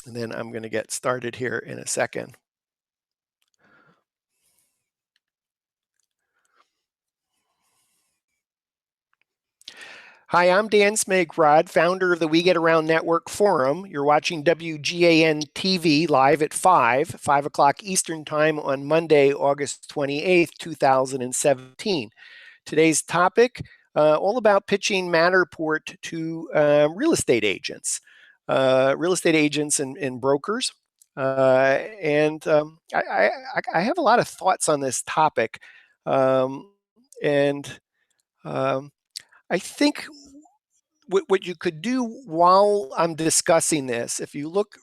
And then I'm going to get started here in a second. Hi, I'm Dan Smigrod, founder of the We Get Around Network Forum. You're watching WGAN-TV live at 5 o'clock Eastern Time on Monday, August 28th, 2017. Today's topic, all about pitching Matterport to real estate agents and brokers. I have a lot of thoughts on this topic. I think what you could do while I'm discussing this, if you look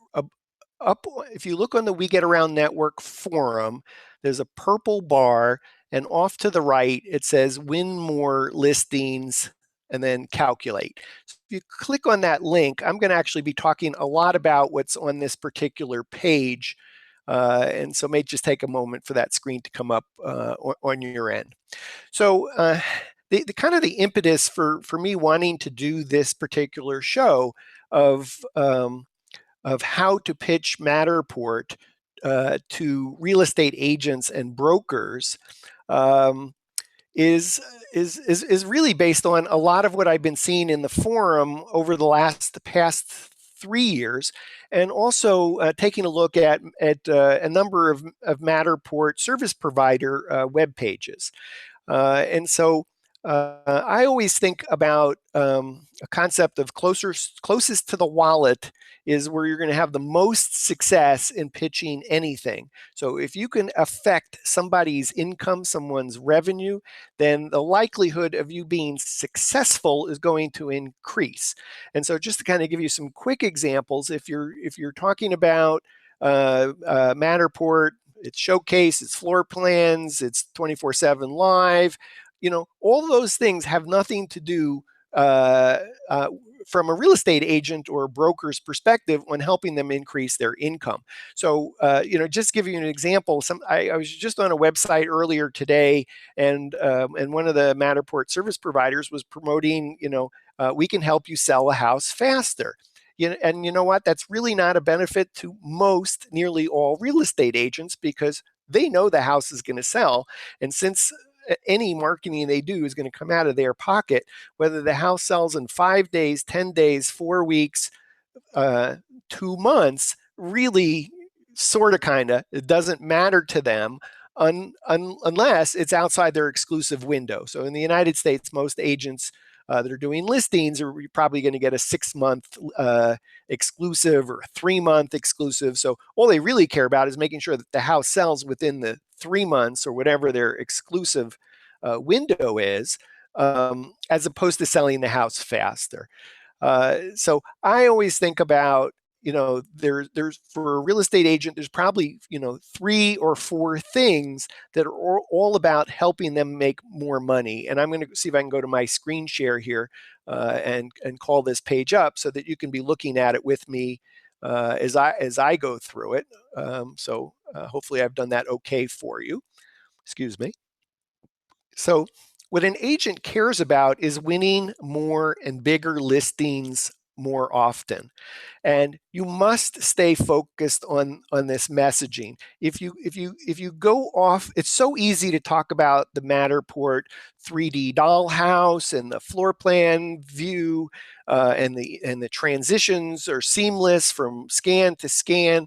if you look on the We Get Around Network forum, there's a purple bar, and off to the right it says win more listings and then calculate. So if you click on that link, I'm going to actually be talking a lot about what's on this particular page. And so it may just take a moment for that screen to come up on your end. So the kind of the impetus for me wanting to do this particular show of how to pitch Matterport to real estate agents and brokers is really based on a lot of what I've been seeing in the forum over the past 3 years, and also taking a look at a number of Matterport service provider web pages. And so I always think about a concept of closest to the wallet is where you're going to have the most success in pitching anything. So if you can affect somebody's income, someone's revenue, then the likelihood of you being successful is going to increase. And so just to kind of give you some quick examples, if you're talking about Matterport, it's Showcase, it's floor plans, it's 24/7 live, all those things have nothing to do from a real estate agent or a broker's perspective on helping them increase their income. So, just give you an example. I was just on a website earlier today, and one of the Matterport service providers was promoting, we can help you sell a house faster. And you know what? That's really not a benefit to nearly all real estate agents, because they know the house is going to sell. And since any marketing they do is going to come out of their pocket, whether the house sells in 5 days, 10 days, 4 weeks, 2 months, really it doesn't matter to them unless it's outside their exclusive window. So in the United States, most agents that are doing listings are probably going to get a 6-month exclusive or a 3-month exclusive. So all they really care about is making sure that the house sells within the 3 months or whatever their exclusive window is, as opposed to selling the house faster. So I always think about, there's for a real estate agent, there's probably 3 or 4 things that are all about helping them make more money. And I'm going to see if I can go to my screen share here and call this page up so that you can be looking at it with me as I go through it. So hopefully I've done that okay for you. Excuse me. So what an agent cares about is winning more and bigger listings more often. And you must stay focused on this messaging. If you go off, it's so easy to talk about the Matterport 3D dollhouse and the floor plan view, and the transitions are seamless from scan to scan.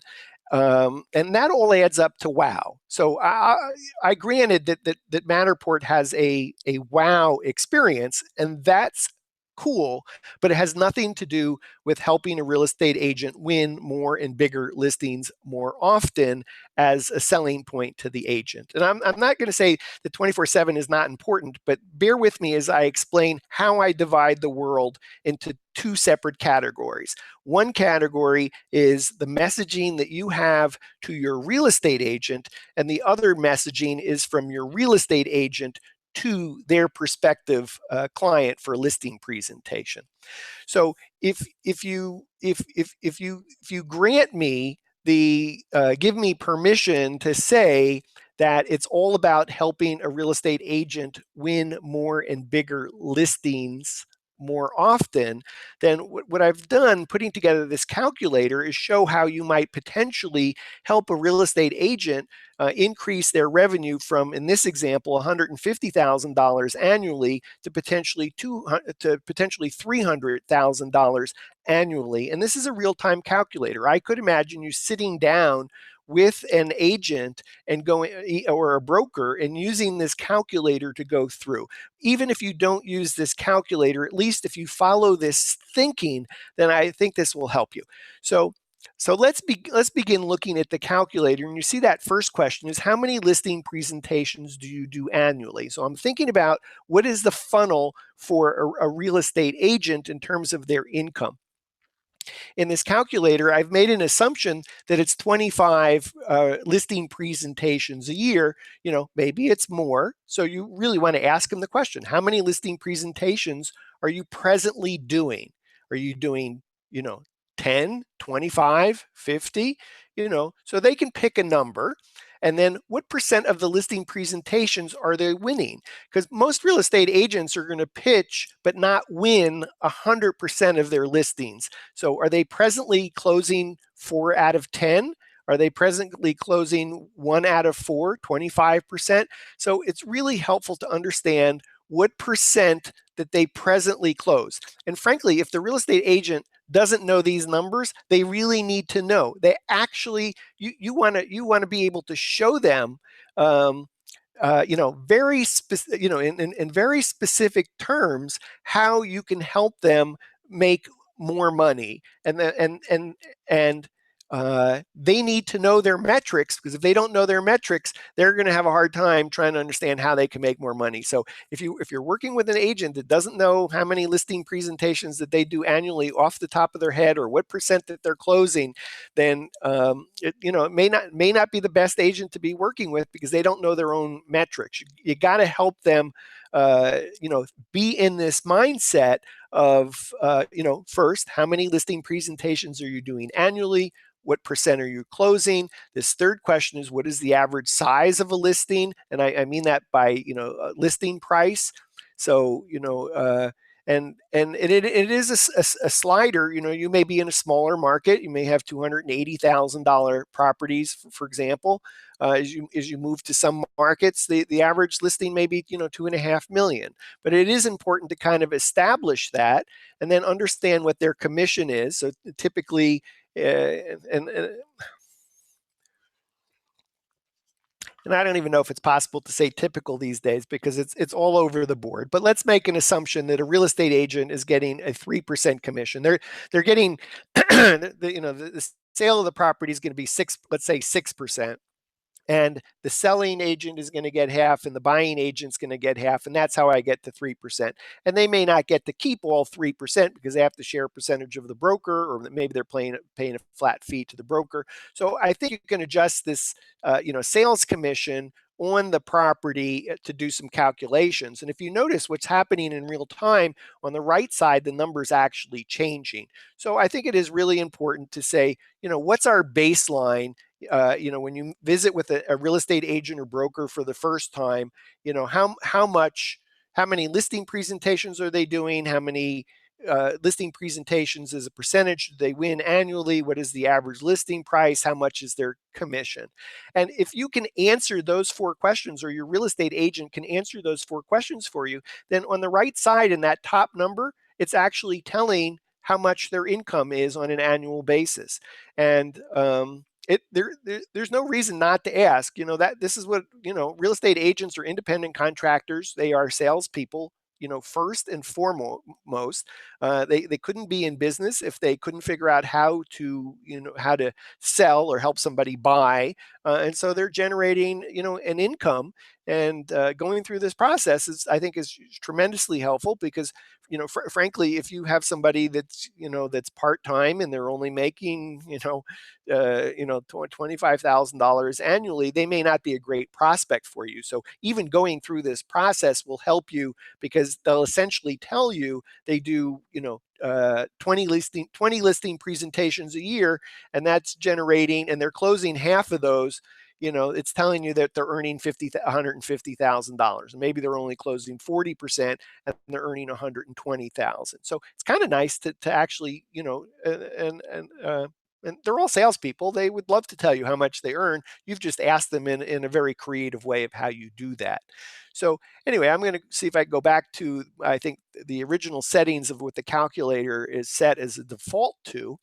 And that all adds up to wow. So I granted that Matterport has a wow experience, and that's cool, but it has nothing to do with helping a real estate agent win more and bigger listings more often as a selling point to the agent. And I'm not going to say that 24/7 is not important, but bear with me as I explain how I divide the world into 2 separate categories. One category is the messaging that you have to your real estate agent, and the other messaging is from your real estate agent to their prospective client for a listing presentation. So if you grant me give me permission to say that it's all about helping a real estate agent win more and bigger listings more often, then what I've done putting together this calculator is show how you might potentially help a real estate agent increase their revenue from, in this example, $150,000 annually to potentially $300,000 annually. And this is a real-time calculator. I could imagine you sitting down with an agent and going, or a broker, and using this calculator to go through. Even if you don't use this calculator, at least if you follow this thinking, then I think this will help you. So let's begin looking at the calculator. And you see that first question is, how many listing presentations do you do annually? So I'm thinking about what is the funnel for a real estate agent in terms of their income. In this calculator, I've made an assumption that it's 25 listing presentations a year. Maybe it's more. So you really want to ask them the question, how many listing presentations are you presently doing? Are you doing, 10, 25, 50? So they can pick a number. And then what percent of the listing presentations are they winning? Because most real estate agents are going to pitch but not win 100% of their listings. So are they presently closing 4 out of 10? Are they presently closing 1 out of 4, 25%? So it's really helpful to understand what percent that they presently close. And frankly, if the real estate agent doesn't know these numbers, they really need to know. They actually, you want to be able to show them, very specific, in very specific terms, how you can help them make more money, and they need to know their metrics, because if they don't know their metrics, they're going to have a hard time trying to understand how they can make more money. So if you're working with an agent that doesn't know how many listing presentations that they do annually off the top of their head, or what percent that they're closing, then it may not be the best agent to be working with, because they don't know their own metrics. You got to help them be in this mindset of first, how many listing presentations are you doing annually? What percent are you closing? This third question is, what is the average size of a listing? And I mean that by listing price. So and it is a slider. You may be in a smaller market. You may have $280,000 properties, for example. As you move to some markets, the average listing may be $2.5 million. But it is important to kind of establish that, and then understand what their commission is. So typically, and I don't even know if it's possible to say typical these days, because it's all over the board. But let's make an assumption that a real estate agent is getting a 3% commission. They're getting the sale of the property is going to be let's say 6%. And the selling agent is going to get half, and the buying agent's going to get half, and that's how I get to 3%. And they may not get to keep all 3%, because they have to share a percentage of the broker, or maybe they're paying a flat fee to the broker. So I think you can adjust this, sales commission on the property to do some calculations. And if you notice what's happening in real time, on the right side, the number's actually changing. So I think it is really important to say, what's our baseline? When you visit with a real estate agent or broker for the first time, how many listing presentations are they doing? How many listing presentations as a percentage do they win annually? What is the average listing price? How much is their commission? And if you can answer those 4 questions, or your real estate agent can answer those 4 questions for you, then on the right side in that top number, it's actually telling how much their income is on an annual basis. And there's no reason not to ask. That this is what real estate agents are independent contractors. They are salespeople. First and foremost, they couldn't be in business if they couldn't figure out how to sell or help somebody buy, and so they're generating an income. And going through this process I think is tremendously helpful, because frankly, if you have somebody that's part-time and they're only making $25,000 annually, they may not be a great prospect for you. So even going through this process will help you, because they'll essentially tell you they do 20 listing presentations a year, and that's generating, and they're closing half of those. it's telling you that they're earning $150,000, and maybe they're only closing 40% and they're earning 120,000. So it's kind of nice to actually, and they're all salespeople. They would love to tell you how much they earn. You've just asked them in a very creative way of how you do that. So anyway, I'm going to see if I can go back to, I think, the original settings of what the calculator is set as a default to.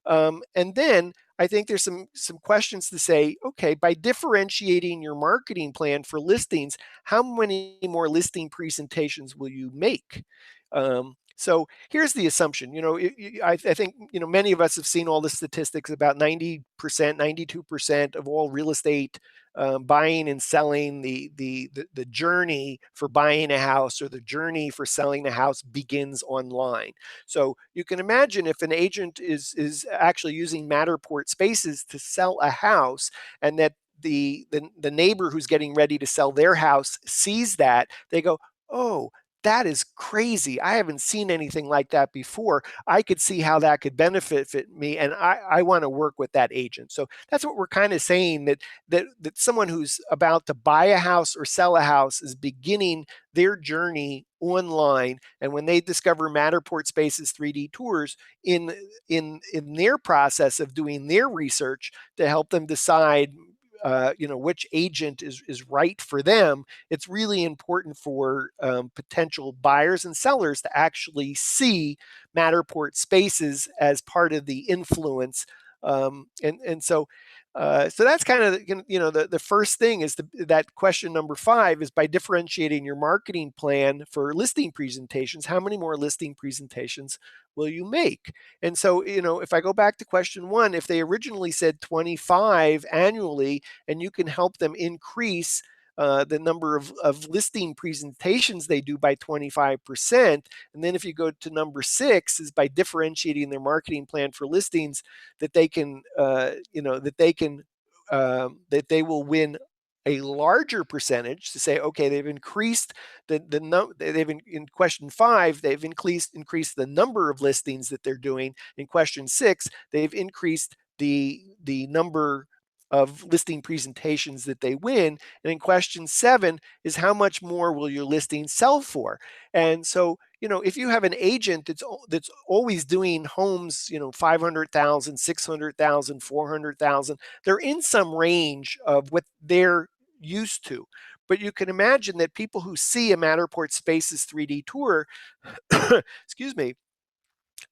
And then I think there's some questions to say, okay, by differentiating your marketing plan for listings, how many more listing presentations will you make? So here's the assumption. I think many of us have seen all the statistics about 90%, 92% of all real estate buying and selling, the journey for buying a house or the journey for selling a house begins online. So you can imagine if an agent is actually using Matterport spaces to sell a house, and that the neighbor who's getting ready to sell their house sees that, they go, oh, that is crazy. I haven't seen anything like that before. I could see how that could benefit me, and I want to work with that agent. So that's what we're kind of saying, that someone who's about to buy a house or sell a house is beginning their journey online, and when they discover Matterport Spaces 3D tours in their process of doing their research to help them decide which agent is right for them, it's really important for potential buyers and sellers to actually see Matterport Spaces as part of the influence. So that's kind of the first thing is that question number 5 is, by differentiating your marketing plan for listing presentations, how many more listing presentations will you make? And so if I go back to question 1, if they originally said 25 annually, and you can help them increase the number of listing presentations they do by 25%. And then if you go to number 6, is by differentiating their marketing plan for listings, that they can, that they will win a larger percentage, to say, okay, they've increased in question 5, they've increased the number of listings that they're doing. In question 6, they've increased the number of listing presentations that they win. And in question 7 is, how much more will your listing sell for? And so, if you have an agent that's always doing homes, 500,000, 600,000, 400,000, they're in some range of what they're used to. But you can imagine that people who see a Matterport Spaces 3D tour, excuse me,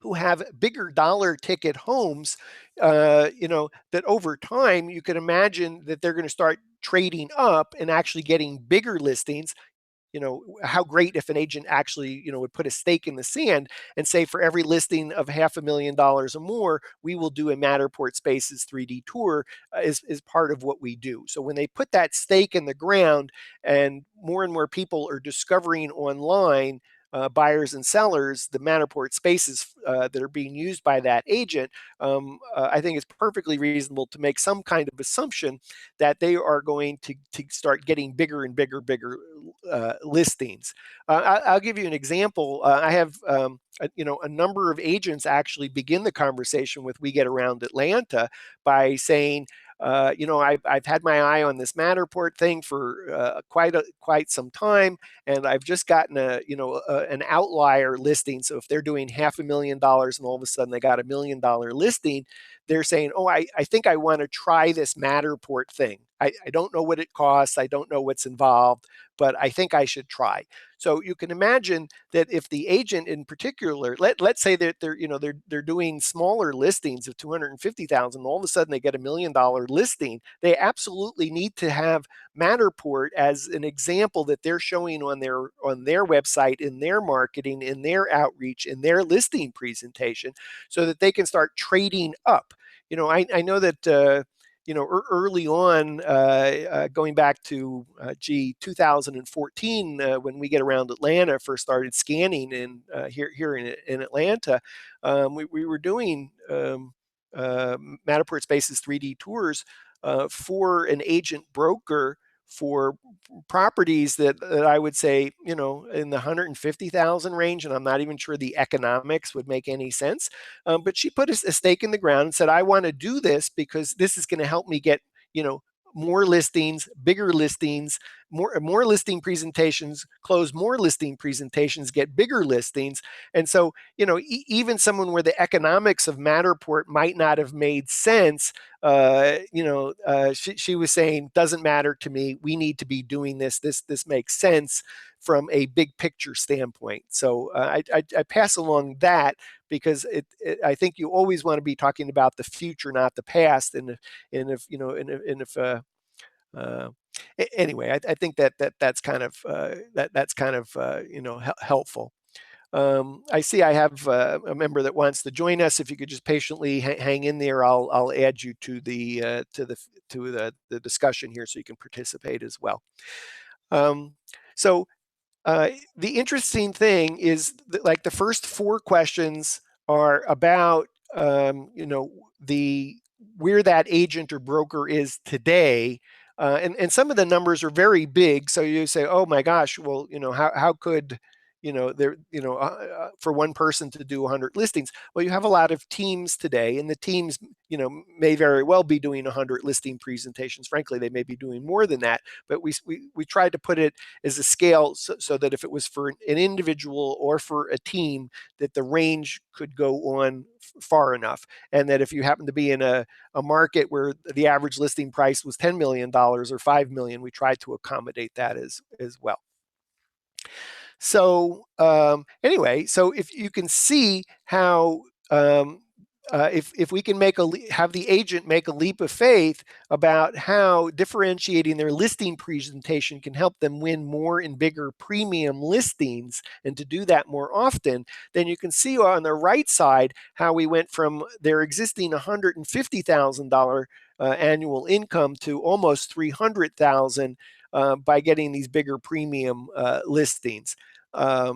who have bigger dollar ticket homes, that over time you can imagine that they're going to start trading up and actually getting bigger listings. How great if an agent actually, would put a stake in the sand and say, for every listing of $500,000 or more, we will do a Matterport Spaces 3D tour is part of what we do. So when they put that stake in the ground, and more people are discovering online, buyers and sellers, the Matterport spaces that are being used by that agent, I think it's perfectly reasonable to make some kind of assumption that they are going to start getting bigger and bigger listings. I'll give you an example. I have a number of agents actually begin the conversation with We Get Around Atlanta by saying, I've had my eye on this Matterport thing for quite some time, and I've just gotten an outlier listing. So if they're doing $500,000 and all of a sudden they got $1 million listing, they're saying, oh, I think I want to try this Matterport thing. I don't know what it costs. I don't know what's involved, but I think I should try. So you can imagine that if the agent in particular, let's say that they're doing smaller listings of 250,000, all of a sudden they get $1 million listing, they absolutely need to have Matterport as an example that they're showing on their website, in their marketing, in their outreach, in their listing presentation, so that they can start trading up. I know that early on, going back to 2014, when We Get Around Atlanta first started scanning here in Atlanta, we were doing Matterport Spaces 3D tours for an agent broker for properties that I would say, in the 150,000 range, and I'm not even sure the economics would make any sense. But she put a stake in the ground and said, I want to do this because this is going to help me get, more listings, bigger listings, more listing presentations, close more listing presentations, get bigger listings. And so, even someone where the economics of Matterport might not have made sense, she was saying, doesn't matter to me. We need to be doing this. This makes sense from a big picture standpoint. So I pass along that because I think you always want to be talking about the future, not the past. Anyway, I think that's kind of helpful. I see I have a member that wants to join us. If you could just patiently hang in there, I'll add you to the discussion here so you can participate as well. So the interesting thing is that, like, the first 4 questions are about the where that agent or broker is today. And some of the numbers are very big. So you say, oh my gosh, well, how could for one person to do 100 listings? Well, you have a lot of teams today, and the teams may very well be doing 100 listing presentations. Frankly, they may be doing more than that, but we tried to put it as a scale so that if it was for an individual or for a team, that the range could go on far enough, and that if you happen to be in a market where the average listing price was $10 million or $5 million, we tried to accommodate that as well. So anyway, so if you can see how if we can have the agent make a leap of faith about how differentiating their listing presentation can help them win more and bigger premium listings, and to do that more often, then you can see on the right side how we went from their existing $150,000 annual income to almost $300,000 by getting these bigger premium listings.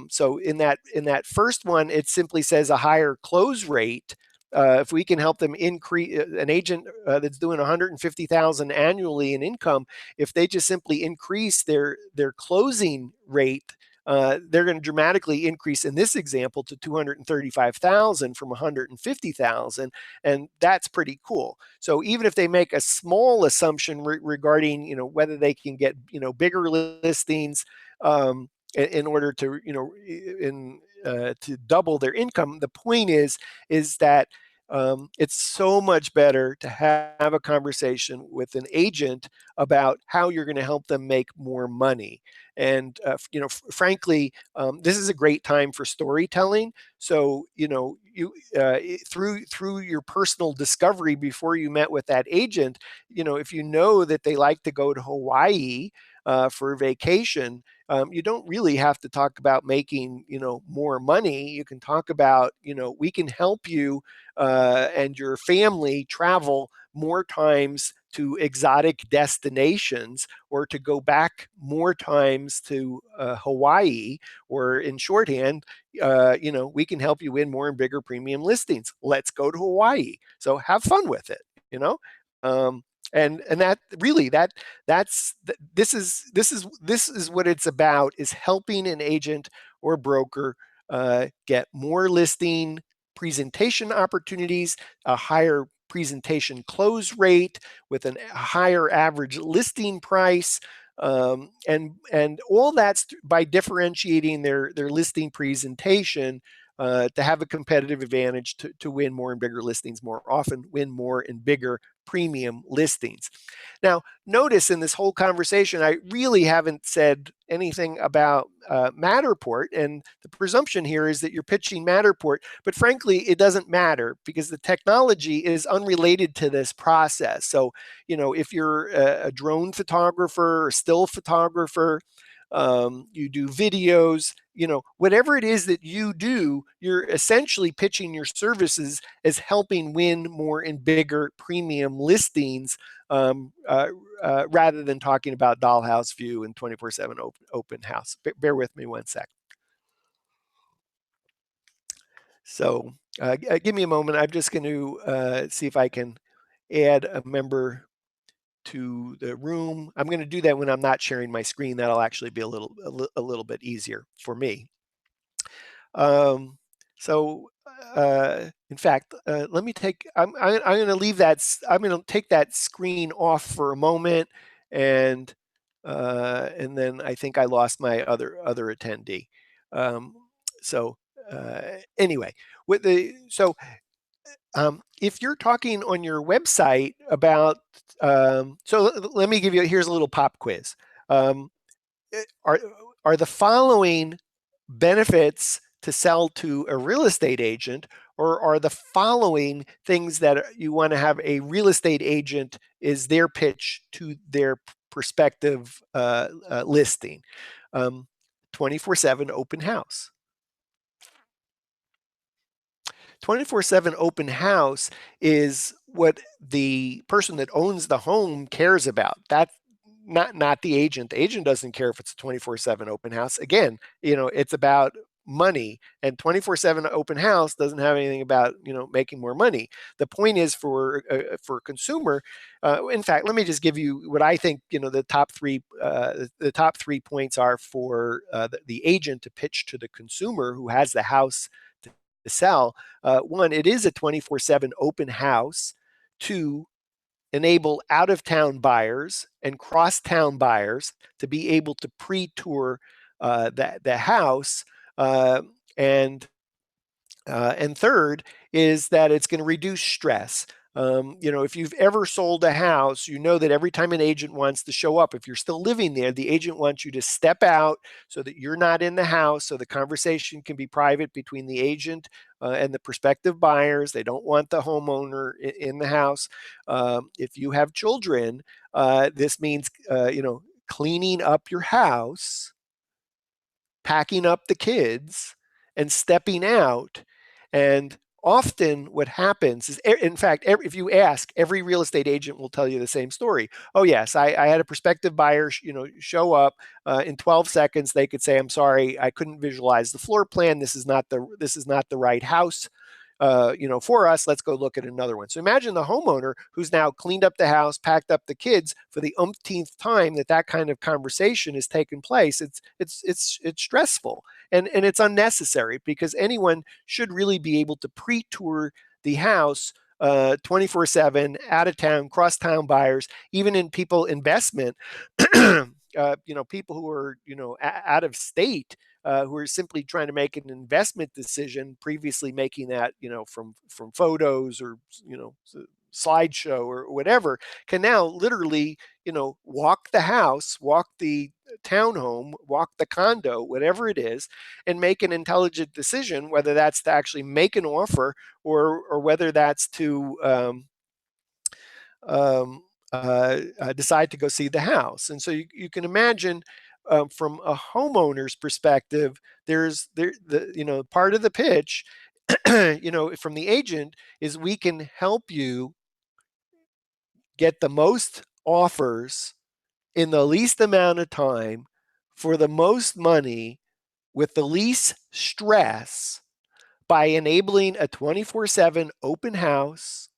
So in that first one, it simply says a higher close rate. If we can help them increase, an agent that's doing 150,000 annually in income, if they just simply increase their closing rate, they're going to dramatically increase in this example to 235,000 from 150,000, and that's pretty cool. So even if they make a small assumption regarding whether they can get bigger listings in order to to double their income, the point is that it's so much better to have a conversation with an agent about how you're going to help them make more money. And frankly, this is a great time for storytelling. So through your personal discovery before you met with that agent, if you know that they like to go to Hawaii for vacation, you don't really have to talk about making more money. You can talk about we can help you and your family travel more times to exotic destinations, or to go back more times to Hawaii, or in shorthand, we can help you win more and bigger premium listings. Let's go to Hawaii. So have fun with it, and that really this is what it's about, is helping an agent or broker get more listing presentation opportunities, a higher presentation close rate with a higher average listing price, and all that's by differentiating their listing presentation to have a competitive advantage to win more and bigger listings more often, win more and bigger premium listings. Now, notice in this whole conversation, I really haven't said anything about Matterport, and the presumption here is that you're pitching Matterport, but frankly, it doesn't matter because the technology is unrelated to this process. So, if you're a drone photographer or still photographer, you do videos, whatever it is that you do, you're essentially pitching your services as helping win more and bigger premium listings, rather than talking about dollhouse view and 24/7 open house. Bear with me one sec. So give me a moment. I'm just going to see if I can add a member to the room. I'm going to do that when I'm not sharing my screen. That'll actually be a little bit easier for me. So In fact, let me take, I'm going to leave that, I'm going to take that screen off for a moment, and then I think I lost my other attendee. Um, so anyway, if you're talking on your website about, so let me give you, here's a little pop quiz. Are, are the following benefits to sell to a real estate agent, or are the following things that you want to have a real estate agent is their pitch to their prospective listing? 24/7 open house. 24/7 open house is what the person that owns the home cares about. That's not the agent. The agent doesn't care if it's a 24/7 open house. Again, it's about money, and 24/7 open house doesn't have anything about making more money. The point is for a consumer. In fact, let me just give you what I think the top three points are for the agent to pitch to the consumer who has the house to sell. One, it is a 24/7 open house. Two, enable out-of-town buyers and cross-town buyers to be able to pre-tour the house. And third is that it's going to reduce stress. If you've ever sold a house, you know that every time an agent wants to show up, if you're still living there, the agent wants you to step out so that you're not in the house, so the conversation can be private between the agent and the prospective buyers. They don't want the homeowner in the house. If you have children, this means cleaning up your house, packing up the kids, and stepping out. And often what happens is, in fact, if you ask, every real estate agent will tell you the same story. Oh yes, I had a prospective buyer show up. In 12 seconds they could say, I'm sorry, I couldn't visualize the floor plan. This is not the right house for us. Let's go look at another one. So imagine the homeowner who's now cleaned up the house, packed up the kids for the umpteenth time that kind of conversation is taking place. It's stressful, and it's unnecessary, because anyone should really be able to pre-tour the house 24/7, out of town, cross town buyers, even in people investment. People who are out of state, who are simply trying to make an investment decision, previously making that from photos or slideshow or whatever, can now literally walk the house, walk the townhome, walk the condo, whatever it is, and make an intelligent decision, whether that's to actually make an offer or whether that's to decide to go see the house. And so you can imagine, from a homeowner's perspective, there's part of the pitch from the agent is, we can help you get the most offers in the least amount of time for the most money with the least stress by enabling a 24/7 open house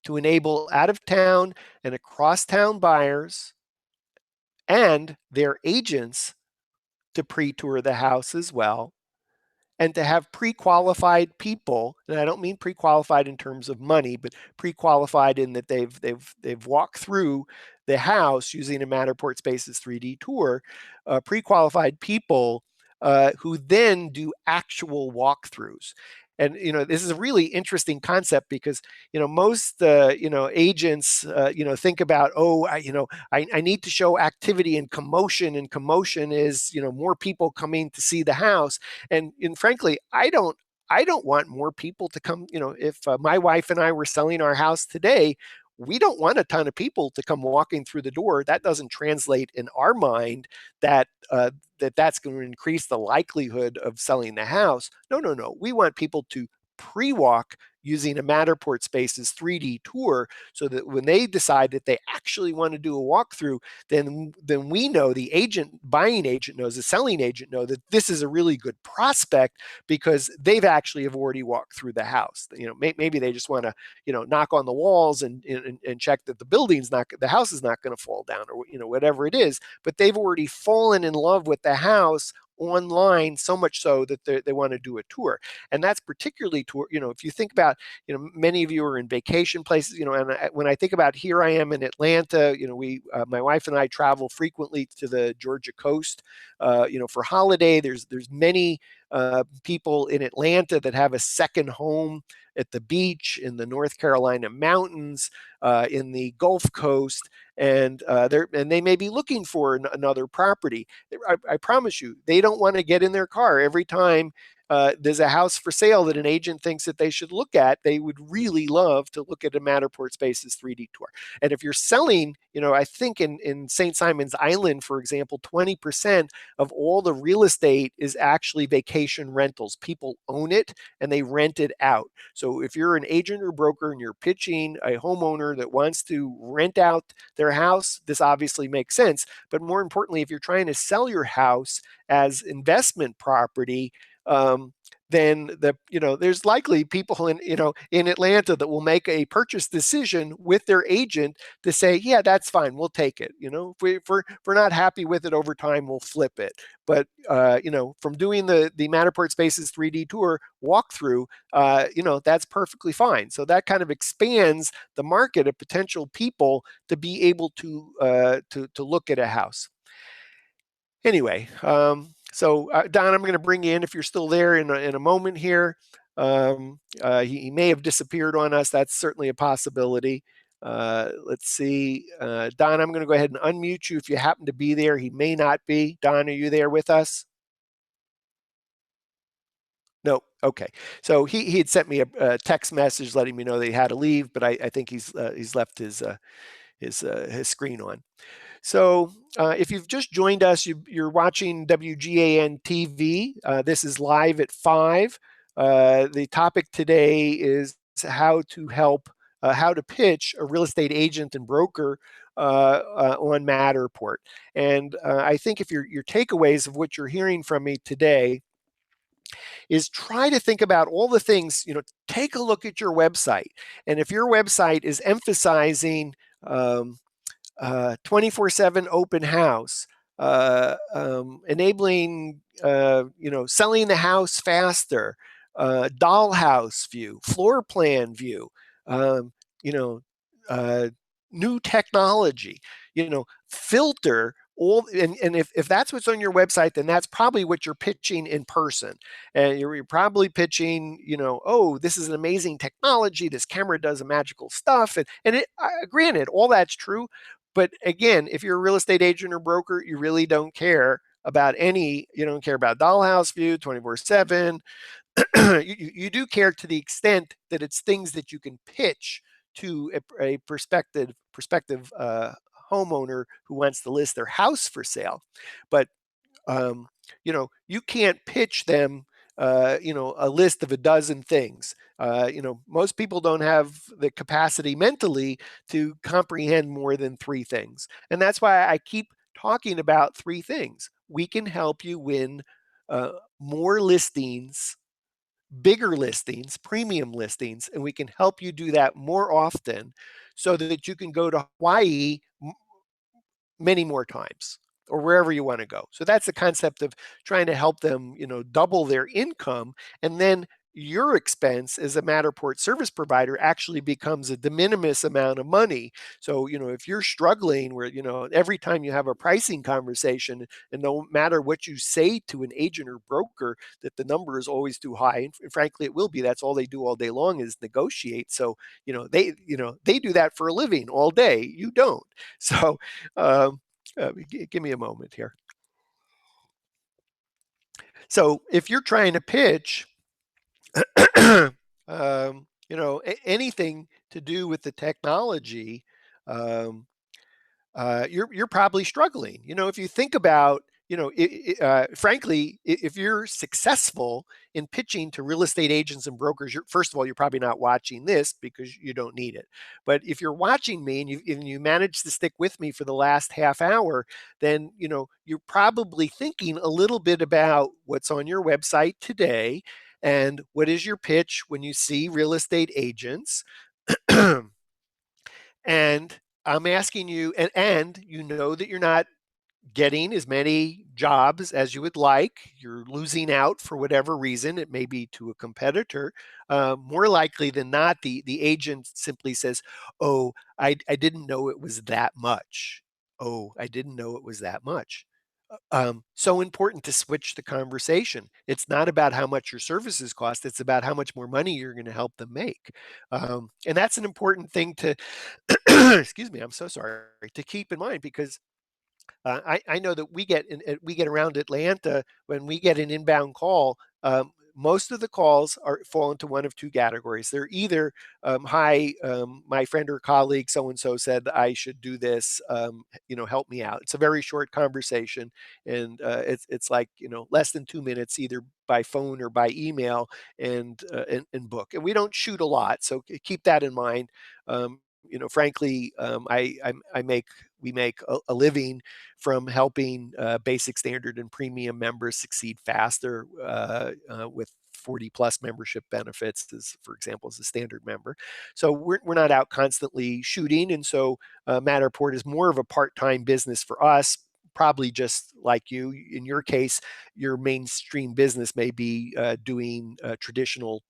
to enable out-of-town and across-town buyers and their agents to pre-tour the house as well, and to have pre-qualified people. And I don't mean pre-qualified in terms of money, but pre-qualified in that they've walked through the house using a Matterport Spaces 3D tour. Pre-qualified people who then do actual walkthroughs. And this is a really interesting concept, because most agents think about, oh, I need to show activity and commotion is more people coming to see the house. And frankly, I don't want more people to come. If my wife and I were selling our house today, we don't want a ton of people to come walking through the door. That doesn't translate in our mind that that's going to increase the likelihood of selling the house. No. We want people to pre-walk using a Matterport Spaces 3D tour, so that when they decide that they actually want to do a walkthrough, then we know, the buying agent knows, the selling agent know, that this is a really good prospect, because they've actually have already walked through the house. Maybe they just want to knock on the walls and check that the house is not going to fall down, or whatever it is, but they've already fallen in love with the house online, so much so that they want to do a tour. And that's particularly tour, if you think about, many of you are in vacation places, and when I think about, here I am in Atlanta, my wife and I travel frequently to the Georgia coast, for holiday. There's many people in Atlanta that have a second home at the beach, in the North Carolina mountains, in the Gulf Coast, and they may be looking for another property. I promise you, they don't want to get in their car every time there's a house for sale that an agent thinks that they should look at. They would really love to look at a Matterport Spaces 3D tour. And if you're selling, I think in St. Simon's Island, for example, 20% of all the real estate is actually vacation rentals. People own it and they rent it out. So if you're an agent or broker and you're pitching a homeowner that wants to rent out their house, this obviously makes sense. But more importantly, if you're trying to sell your house as investment property, then there's likely people in Atlanta that will make a purchase decision with their agent to say, yeah, that's fine, we'll take it. If we're not happy with it over time, we'll flip it. But from doing the Matterport Spaces 3D tour walkthrough, that's perfectly fine. So that kind of expands the market of potential people to be able to look at a house. Anyway, so Don, I'm going to bring you in if you're still there in a moment here. He may have disappeared on us. That's certainly a possibility. Let's see. Don, I'm going to go ahead and unmute you if you happen to be there. He may not be. Don, are you there with us? No. Okay. So he had sent me a text message letting me know that he had to leave, but I think he's left his screen on. So if you've just joined us, you're watching WGAN TV. This is live at 5. The topic today is how to pitch a real estate agent and broker on Matterport. And I think if your takeaways of what you're hearing from me today is, try to think about all the things, take a look at your website. And if your website is emphasizing 24/7 open house, enabling, selling the house faster, dollhouse view, floor plan view, um, you know, new technology, filter all. And if that's what's on your website, then that's probably what you're pitching in person. And you're probably pitching, oh, this is an amazing technology. This camera does a magical stuff. And granted, all that's true. But again, if you're a real estate agent or broker, you really don't care about you don't care about dollhouse view 24/7. You do care to the extent that it's things that you can pitch to a prospective homeowner who wants to list their house for sale. But you can't pitch them, a list of a dozen things. Most people don't have the capacity mentally to comprehend more than 3 things. And that's why I keep talking about 3 things. We can help you win more listings, bigger listings, premium listings, and we can help you do that more often so that you can go to Hawaii many more times, or wherever you want to go. So that's the concept of trying to help them, double their income. And then your expense as a Matterport service provider actually becomes a de minimis amount of money. So, if you're struggling where, every time you have a pricing conversation, and no matter what you say to an agent or broker, that the number is always too high. And frankly, it will be. That's all they do all day long is negotiate. So, they do that for a living all day. You don't. So, give me a moment here. So if you're trying to pitch, anything to do with the technology, you're probably struggling. If you think about, frankly, if you're successful in pitching to real estate agents and brokers, first of all, you're probably not watching this because you don't need it. But if you're watching me and you manage to stick with me for the last half hour, then you're probably thinking a little bit about what's on your website today and what is your pitch when you see real estate agents. And I'm asking you, and that you're not getting as many jobs as you would like. You're losing out for whatever reason. It may be to a competitor. More likely than not, the agent simply says, "Oh, I didn't know it was that much. Oh, I didn't know it was that much." So important to switch the conversation. It's not about how much your services cost. It's about how much more money you're going to help them make. And that's an important thing to, excuse me, I'm so sorry, to keep in mind, because I know that we get around Atlanta when we get an inbound call. Most of the calls fall into one of two categories. They're either, "Hi, my friend or colleague so and so said I should do this. Help me out." It's a very short conversation, and it's like less than 2 minutes, either by phone or by email, and book. And we don't shoot a lot, so keep that in mind. Frankly, I make we make a living from helping basic, standard, and premium members succeed faster with 40 plus membership benefits, as for example, as a standard member. So we're not out constantly shooting. And so Matterport is more of a part-time business for us, probably just like you. In your case, your mainstream business may be doing traditional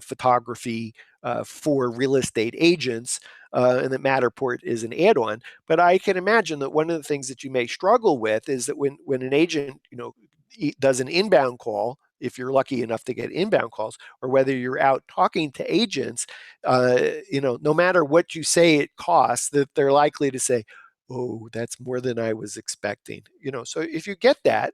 photography for real estate agents, and that Matterport is an add-on. But I can imagine that one of the things that you may struggle with is that when an agent, does an inbound call, if you're lucky enough to get inbound calls, or whether you're out talking to agents, no matter what you say it costs, that they're likely to say, "Oh, that's more than I was expecting." So if you get that,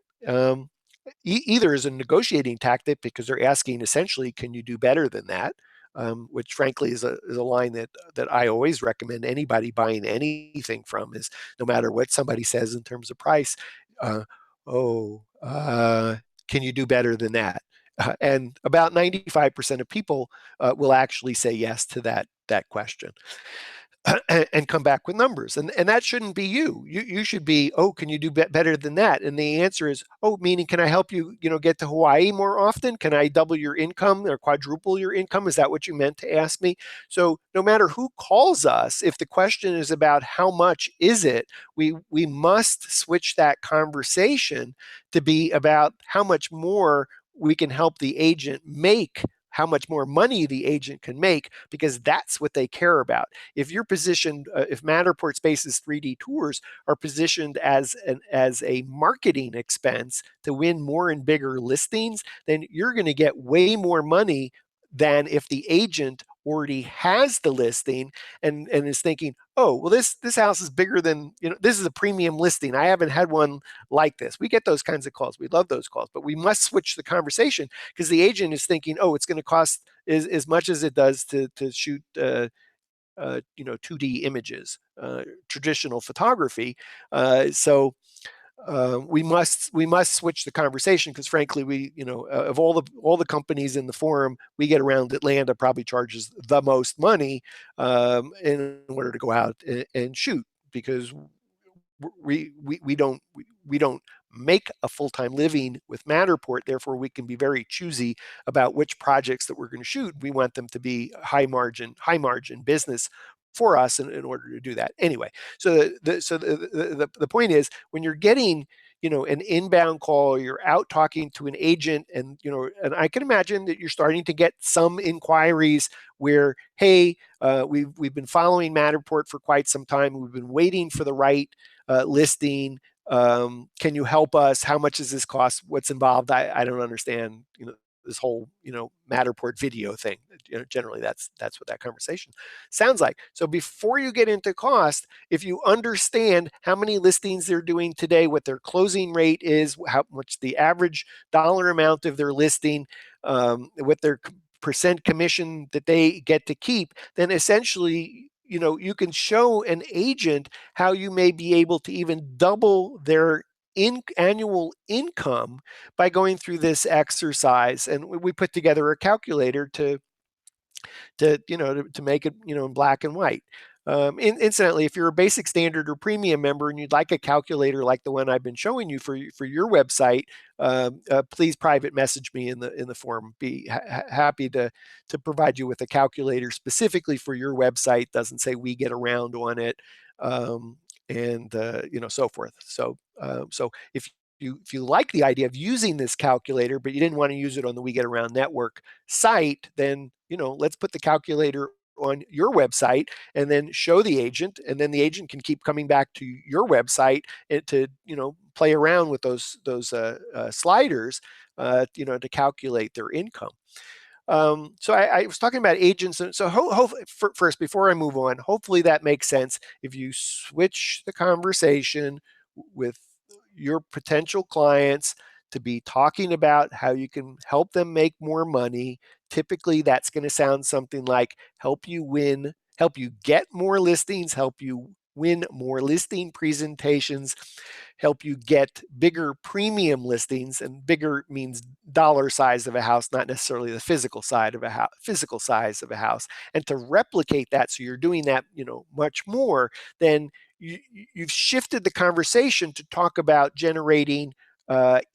either as a negotiating tactic, because they're asking essentially, "Can you do better than that?" Which frankly is a line that I always recommend anybody buying anything from, is no matter what somebody says in terms of price, uh, "Oh, can you do better than that?" And about 95% of people will actually say yes to that question. And come back with numbers. And that shouldn't be you. You should be, "Oh, can you do better than that?" And the answer is, "Oh, meaning, can I help you, get to Hawaii more often? Can I double your income or quadruple your income? Is that what you meant to ask me?" So no matter who calls us, if the question is about how much is it, we must switch that conversation to be about how much more we can help the agent make, how much more money the agent can make, because that's what they care about. If you're positioned, if Matterport Spaces 3D tours are positioned as a marketing expense to win more and bigger listings, then you're going to get way more money than if the agent already has the listing and is thinking, "Oh, well, this house is bigger than, this is a premium listing. I haven't had one like this." We get those kinds of calls. We love those calls, but we must switch the conversation, because the agent is thinking, "Oh, it's going to cost as much as it does to shoot 2D images, traditional photography." So we must switch the conversation, because frankly, of all the companies in the forum, we get around Atlanta probably charges the most money in order to go out and shoot, because we don't make a full-time living with Matterport. Therefore, we can be very choosy about which projects that we're going to shoot. We want them to be high margin business for us in order to do that. Anyway, so the point is, when you're getting an inbound call, you're out talking to an agent, and I can imagine that you're starting to get some inquiries where, "Hey, we've been following Matterport for quite some time. We've been waiting for the right listing. Can you help us? How much does this cost? What's involved? I don't understand, this whole, Matterport video thing." Generally that's what that conversation sounds like. So before you get into cost, if you understand how many listings they're doing today, what their closing rate is, how much the average dollar amount of their listing, what their percent commission that they get to keep, then essentially, you can show an agent how you may be able to even double their annual income by going through this exercise. And we put together a calculator to make it in black and white. Incidentally, if you're a basic, standard, or premium member and you'd like a calculator like the one I've been showing you for your website, please private message me in the forum. Be happy to provide you with a calculator specifically for your website. Doesn't say we get around on it. and so forth. So if you like the idea of using this calculator, but you didn't want to use it on the We Get Around Network site, then let's put the calculator on your website and then show the agent, and then the agent can keep coming back to your website to play around with those sliders to calculate their income. So I was talking about agents, and so first, before I move on, hopefully that makes sense. If you switch the conversation with your potential clients to be talking about how you can help them make more money, typically that's going to sound something like help you get more listings, help you win more listing presentations, help you get bigger premium listings, and bigger means dollar size of a house, not necessarily the physical size of a house. And to replicate that, so you're doing that, much more, then you've shifted the conversation to talk about generating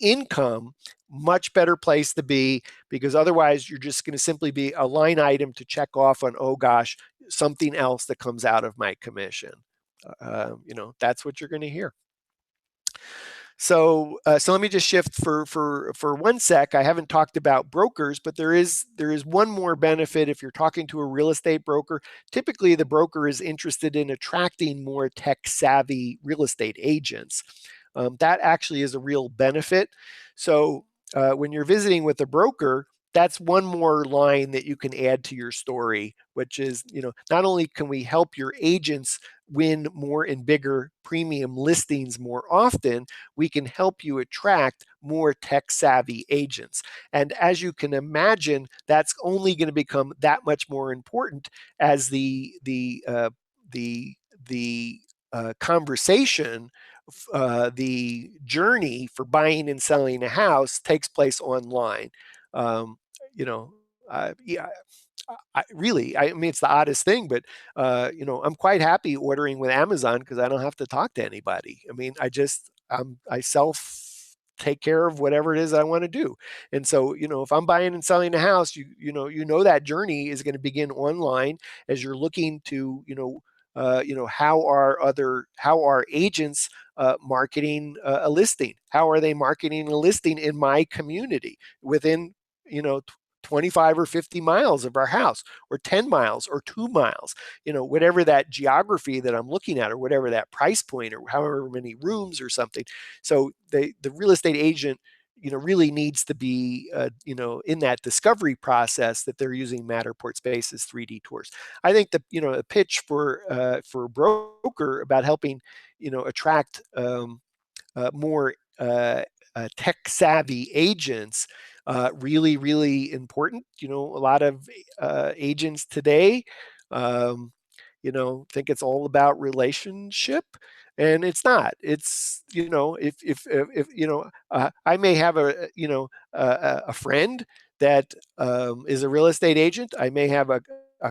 income. Much better place to be, because otherwise you're just going to simply be a line item to check off on, oh gosh, something else that comes out of my commission. That's what you're going to hear. So let me just shift for 1 sec. I haven't talked about brokers, but there is one more benefit if you're talking to a real estate broker. Typically, the broker is interested in attracting more tech-savvy real estate agents. That actually is a real benefit. So when you're visiting with a broker, that's one more line that you can add to your story, which is, not only can we help your agents win more and bigger premium listings more often, we can help you attract more tech-savvy agents. And as you can imagine, that's only going to become that much more important as the conversation, the journey for buying and selling a house takes place online. Yeah, I mean, it's the oddest thing, but I'm quite happy ordering with Amazon because I don't have to talk to anybody. I mean, I self take care of whatever it is I want to do. And so, if I'm buying and selling a house, that journey is going to begin online as you're looking to, how are agents marketing a listing? How are they marketing a listing in my community within, 25 or 50 miles of our house, or 10 miles or 2 miles, whatever that geography that I'm looking at, or whatever that price point, or however many rooms or something. So the real estate agent, really needs to be, in that discovery process that they're using Matterport Spaces 3D tours. I think a pitch for a broker about helping, attract more tech savvy agents, really, really important. A lot of agents today, think it's all about relationship, and it's not. It's, if I may have a friend that is a real estate agent. I may have a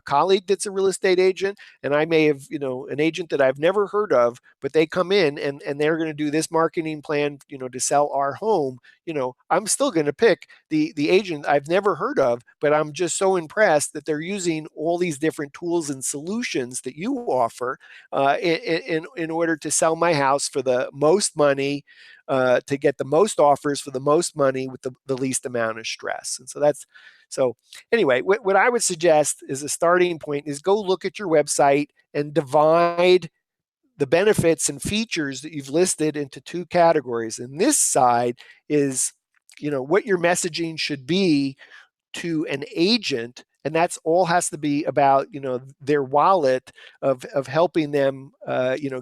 colleague that's a real estate agent, and I may have, an agent that I've never heard of, but they come in and they're going to do this marketing plan, to sell our home. I'm still going to pick the agent I've never heard of, but I'm just so impressed that they're using all these different tools and solutions that you offer in order to sell my house for the most money, to get the most offers for the most money with the least amount of stress. And so anyway, what I would suggest is a starting point is go look at your website and divide the benefits and features that you've listed into 2 categories. And this side is, what your messaging should be to an agent, and that's all has to be about, their wallet of helping them,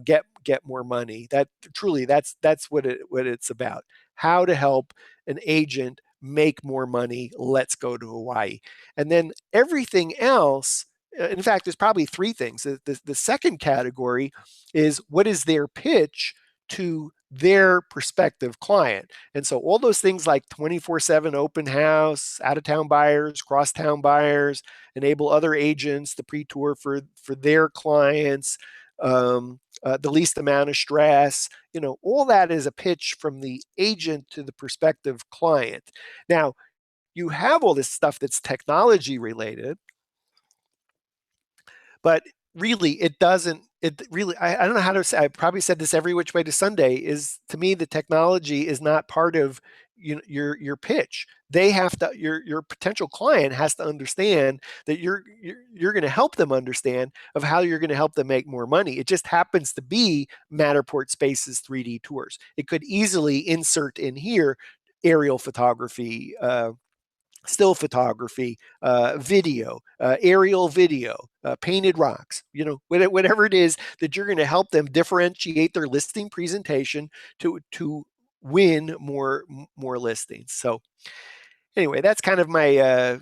get more money. That truly, that's what it's about. How to help an agent make more money. Let's go to Hawaii. And then everything else, in fact, there's probably 3 things. The second category is, what is their pitch to their prospective client? And so all those things like 24/7 open house, out-of-town buyers, cross-town buyers, enable other agents to pre-tour for their clients, the least amount of stress, all that is a pitch from the agent to the prospective client. Now, you have all this stuff that's technology related, but really it doesn't it really, I don't know how to say, I probably said this every which way to Sunday, is to me, the technology is not part of your pitch. They have to, your potential client has to understand that you're going to help them understand of how you're going to help them make more money. It just happens to be Matterport Spaces 3D tours. It could easily insert in here aerial photography, still photography, video, aerial video, painted rocks, whatever it is that you're going to help them differentiate their listing presentation to win more listings. So anyway, that's kind of my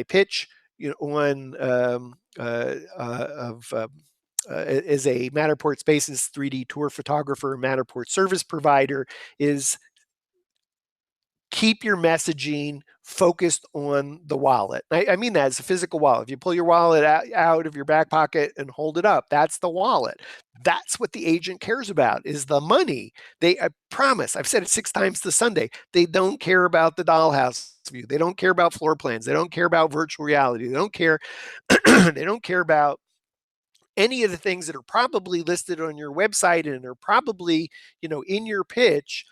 pitch, on as a Matterport Spaces 3D tour photographer, Matterport service provider, is keep your messaging focused on the wallet. I mean that as a physical wallet. If you pull your wallet out of your back pocket and hold it up, that's the wallet. That's what the agent cares about, is the money. I promise, I've said it 6 times this Sunday, they don't care about the dollhouse view. They don't care about floor plans. They don't care about virtual reality. They don't care, they don't care about any of the things that are probably listed on your website and are probably, in your pitch.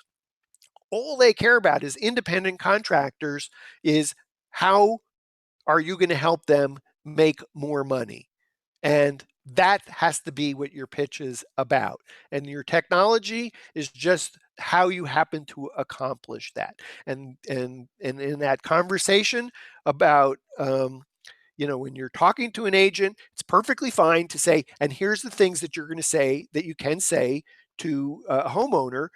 All they care about is independent contractors, is how are you going to help them make more money? And that has to be what your pitch is about. And your technology is just how you happen to accomplish that. And in that conversation about, when you're talking to an agent, it's perfectly fine to say, and here's the things that you're going to say, that you can say to a homeowner.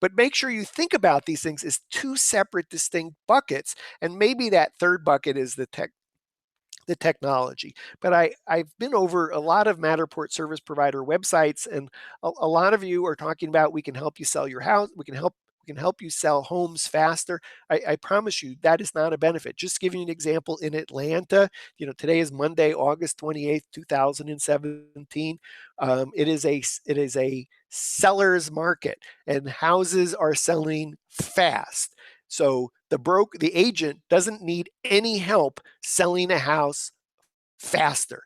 But make sure you think about these things as 2 separate, distinct buckets. And maybe that third bucket is the technology. But I've been over a lot of Matterport service provider websites, and a lot of you are talking about, we can help you sell your house. We can help you sell homes faster. I promise you that is not a benefit. Just giving you an example, in Atlanta, today is Monday, August 28th, 2017. It is a seller's market, and houses are selling fast. So the agent doesn't need any help selling a house faster.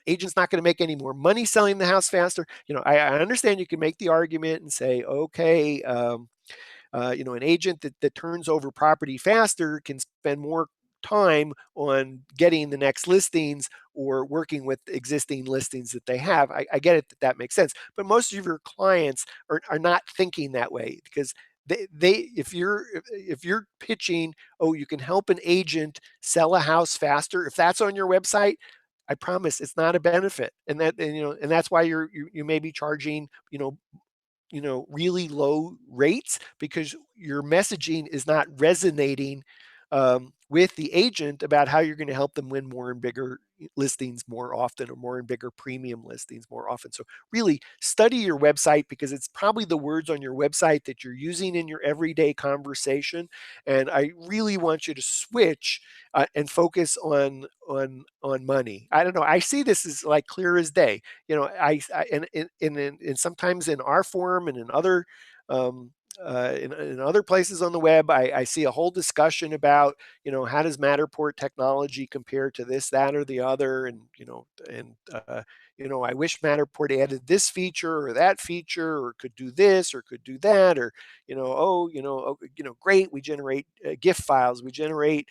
Agent's not going to make any more money selling the house faster. I understand you can make the argument and say, okay, an agent that turns over property faster can spend more time on getting the next listings or working with existing listings that they have. I get it, that makes sense. But most of your clients are not thinking that way, because if you're pitching, oh, you can help an agent sell a house faster, if that's on your website, I promise it's not a benefit. And that's why you may be charging, really low rates, because your messaging is not resonating with the agent about how you're going to help them win more and bigger listings more often, or more and bigger premium listings more often. So really study your website, because it's probably the words on your website that you're using in your everyday conversation. And I really want you to switch and focus on money. I don't know. I see this as like clear as day. And sometimes in our forum and in other in other places on the web, I see a whole discussion about, how does Matterport technology compare to this, that, or the other, and I wish Matterport added this feature or that feature, or could do this or could do that, or great, we generate GIF files, we generate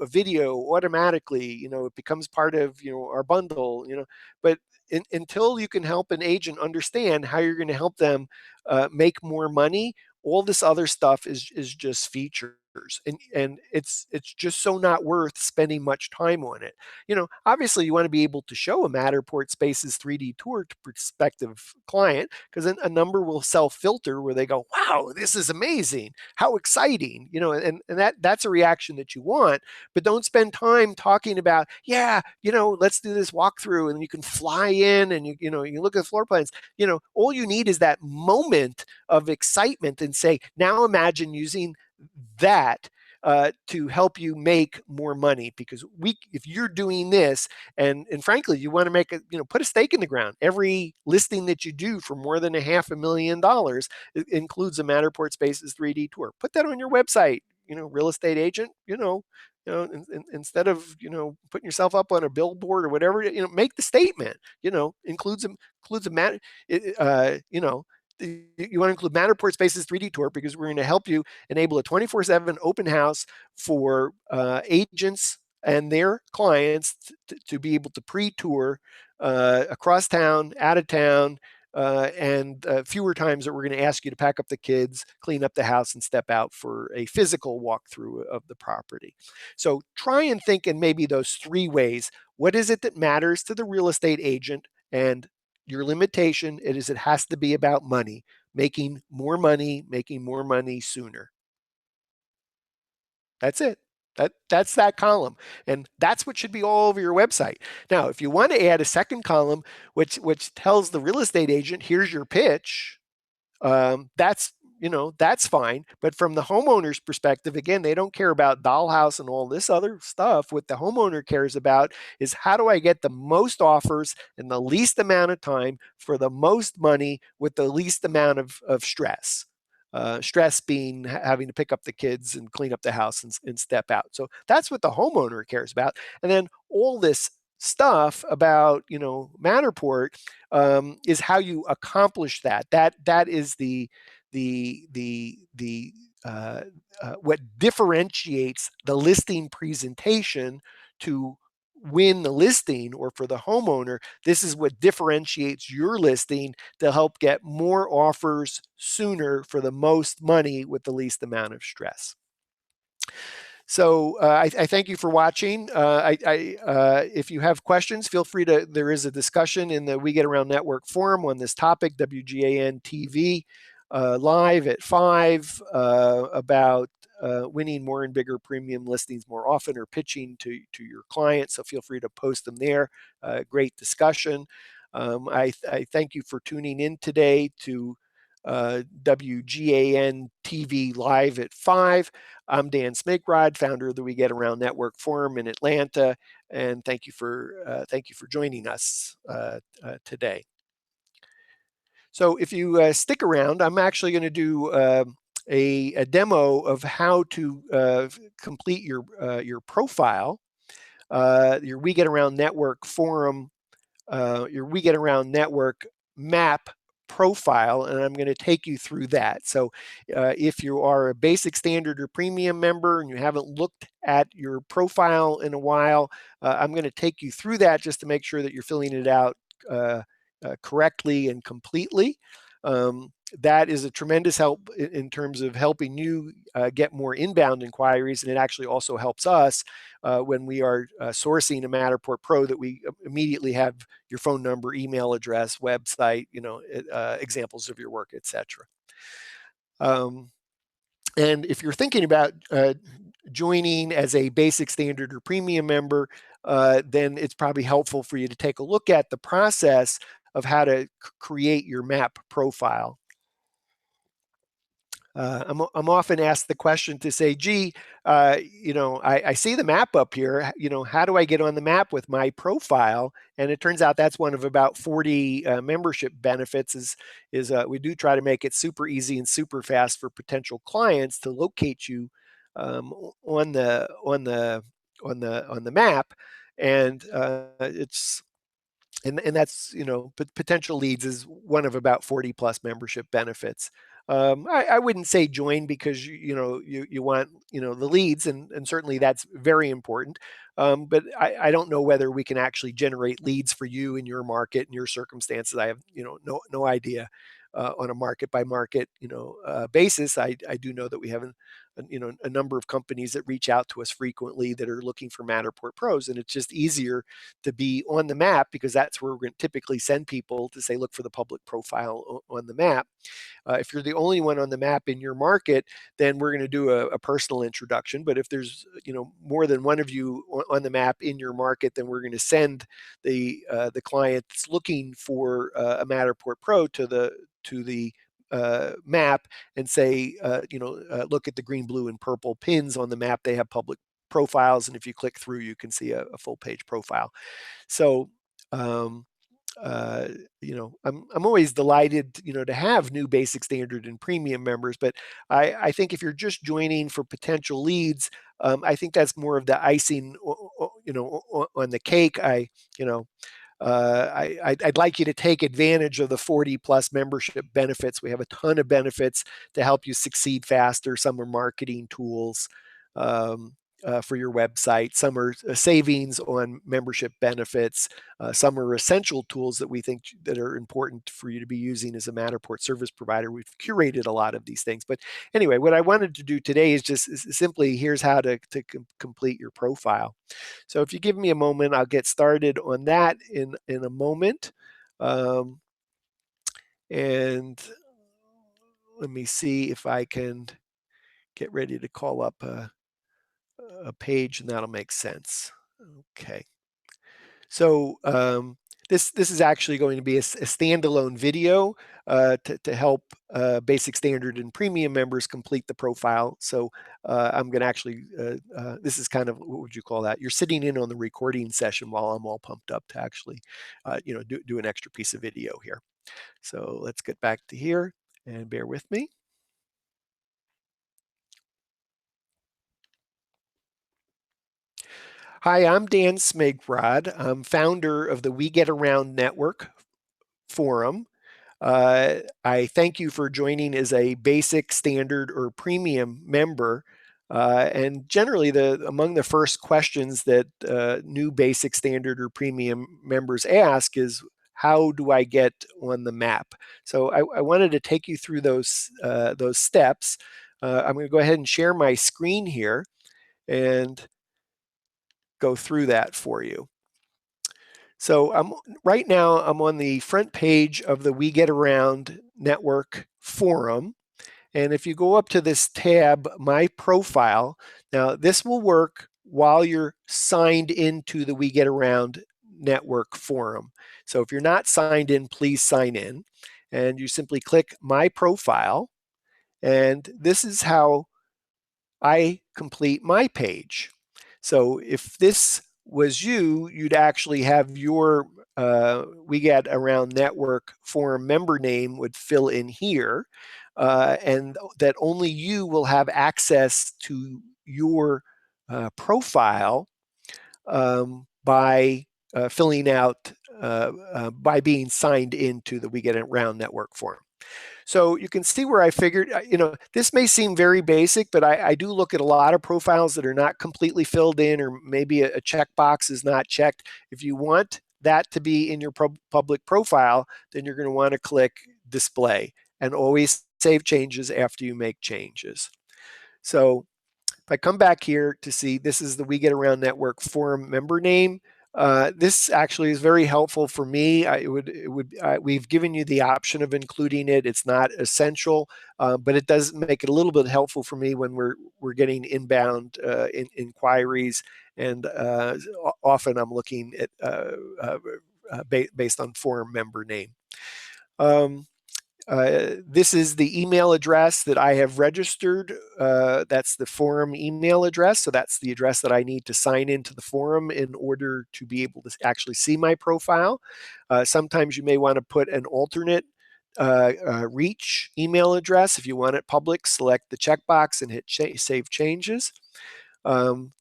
video automatically, it becomes part of our bundle, but until you can help an agent understand how you're going to help them make more money, all this other stuff is just features. And it's just so not worth spending much time on it. Obviously you want to be able to show a Matterport Spaces 3D tour to prospective client, because then a number will self-filter where they go, wow, this is amazing, how exciting, and that's a reaction that you want. But don't spend time talking about, yeah, let's do this walkthrough, and you can fly in and you look at floor plans. All you need is that moment of excitement, and say, now imagine using that to help you make more money. Because if you're doing this, and frankly, you want to make put a stake in the ground. Every listing that you do for more than $500,000 includes a Matterport Spaces 3D tour. Put that on your website. Real estate agent, instead of putting yourself up on a billboard or whatever, make the statement. Includes a mat. You want to include Matterport Spaces 3D tour because we're going to help you enable a 24/7 open house for agents and their clients to be able to pre-tour across town, out of town, and fewer times that we're going to ask you to pack up the kids, clean up the house, and step out for a physical walkthrough of the property. So try and think in maybe those three ways. What is it that matters to the real estate agent? And your limitation is it has to be about money, making more money sooner. That's it. That's that column, and that's what should be all over your website. Now, if you want to add a second column, which tells the real estate agent, here's your pitch, that's fine. But from the homeowner's perspective, again, they don't care about dollhouse and all this other stuff. What the homeowner cares about is how do I get the most offers in the least amount of time for the most money with the least amount of stress. Stress being having to pick up the kids and clean up the house and step out. So that's what the homeowner cares about. And then all this stuff about Matterport is how you accomplish that. That is what differentiates the listing presentation to win the listing, or for the homeowner, this is what differentiates your listing to help get more offers sooner for the most money with the least amount of stress. So I thank you for watching. If you have questions, feel free to, there is a discussion in the We Get Around Network forum on this topic, WGAN-TV, live at 5 about winning more and bigger premium listings more often, or pitching to your clients. So feel free to post them there. Great discussion. I thank you for tuning in today to WGAN TV live at 5. I'm Dan Smigrod, founder of the We Get Around Network Forum in Atlanta, and thank you for joining us today. So if you stick around, I'm actually going to do a demo of how to complete your profile, your We Get Around Network Forum, your We Get Around Network map profile, and I'm going to take you through that. So if you are a basic, standard, or premium member and you haven't looked at your profile in a while, I'm going to take you through that just to make sure that you're filling it out correctly and completely. That is a tremendous help in terms of helping you get more inbound inquiries, and it actually also helps us when we are sourcing a Matterport Pro, that we immediately have your phone number, email address, website, examples of your work, etc. And if you're thinking about joining as a basic, standard, or premium member, then it's probably helpful for you to take a look at the process of how to create your map profile. I'm often asked the question to say, gee, I see the map up here, how do I get on the map with my profile? And it turns out that's one of about 40 membership benefits is we do try to make it super easy and super fast for potential clients to locate you on the map. And and that's, potential leads is one of about 40 plus membership benefits. I wouldn't say join because you want the leads, and certainly that's very important. But I don't know whether we can actually generate leads for you in your market and your circumstances. I have no idea on a market by market basis. I do know that we have a number of companies that reach out to us frequently that are looking for Matterport Pros, and it's just easier to be on the map because that's where we're going to typically send people to say look for the public profile on the map. If you're the only one on the map in your market, then we're going to do a personal introduction. But if there's more than one of you on the map in your market, then we're going to send the client that's looking for a Matterport Pro to the map and say, look at the green, blue, and purple pins on the map. They have public profiles, and if you click through, you can see a full page profile. So I'm always delighted, to have new basic standard and premium members, but I think if you're just joining for potential leads, I think that's more of the icing, on the cake. I'd like you to take advantage of the 40 plus membership benefits. We have a ton of benefits to help you succeed faster. Some are marketing tools for your website. Some are savings on membership benefits. Some are essential tools that we think that are important for you to be using as a Matterport service provider. We've curated a lot of these things. But anyway, what I wanted to do today is just simply here's how to complete your profile. So if you give me a moment, I'll get started on that in a moment. And let me see if I can get ready to call up a page, and that'll make sense. Okay. So this is actually going to be a standalone video to help basic standard and premium members complete the profile. So I'm going to actually, this is kind of, what would you call that? You're sitting in on the recording session while I'm all pumped up to actually, do an extra piece of video here. So let's get back to here and bear with me. Hi, I'm Dan Smigrod. I'm founder of the We Get Around Network Forum. I thank you for joining as a basic, standard, or premium member. And generally, among the first questions that new basic, standard, or premium members ask is, how do I get on the map? So I wanted to take you through those steps. I'm going to go ahead and share my screen here and go through that for you. So right now I'm on the front page of the We Get Around Network Forum. And if you go up to this tab, My Profile, now this will work while you're signed into the We Get Around Network Forum. So if you're not signed in, please sign in. And you simply click My Profile. And this is how I complete my page. So if this was you, you'd actually have your We Get Around Network Forum member name would fill in here, and that only you will have access to your profile by filling out, by being signed into the We Get Around Network Forum. So you can see where I figured, this may seem very basic, but I do look at a lot of profiles that are not completely filled in, or maybe a checkbox is not checked. If you want that to be in your public profile, then you're going to want to click display and always save changes after you make changes. So if I come back here to see, this is the We Get Around Network Forum member name. This actually is very helpful for me. We've given you the option of including it. It's not essential, but it does make it a little bit helpful for me when we're getting inbound inquiries, and often I'm looking at based on forum member name. This is the email address that I have registered. That's the forum email address. So that's the address that I need to sign into the forum in order to be able to actually see my profile. Sometimes you may want to put an alternate reach email address. If you want it public, select the checkbox and hit Save Changes.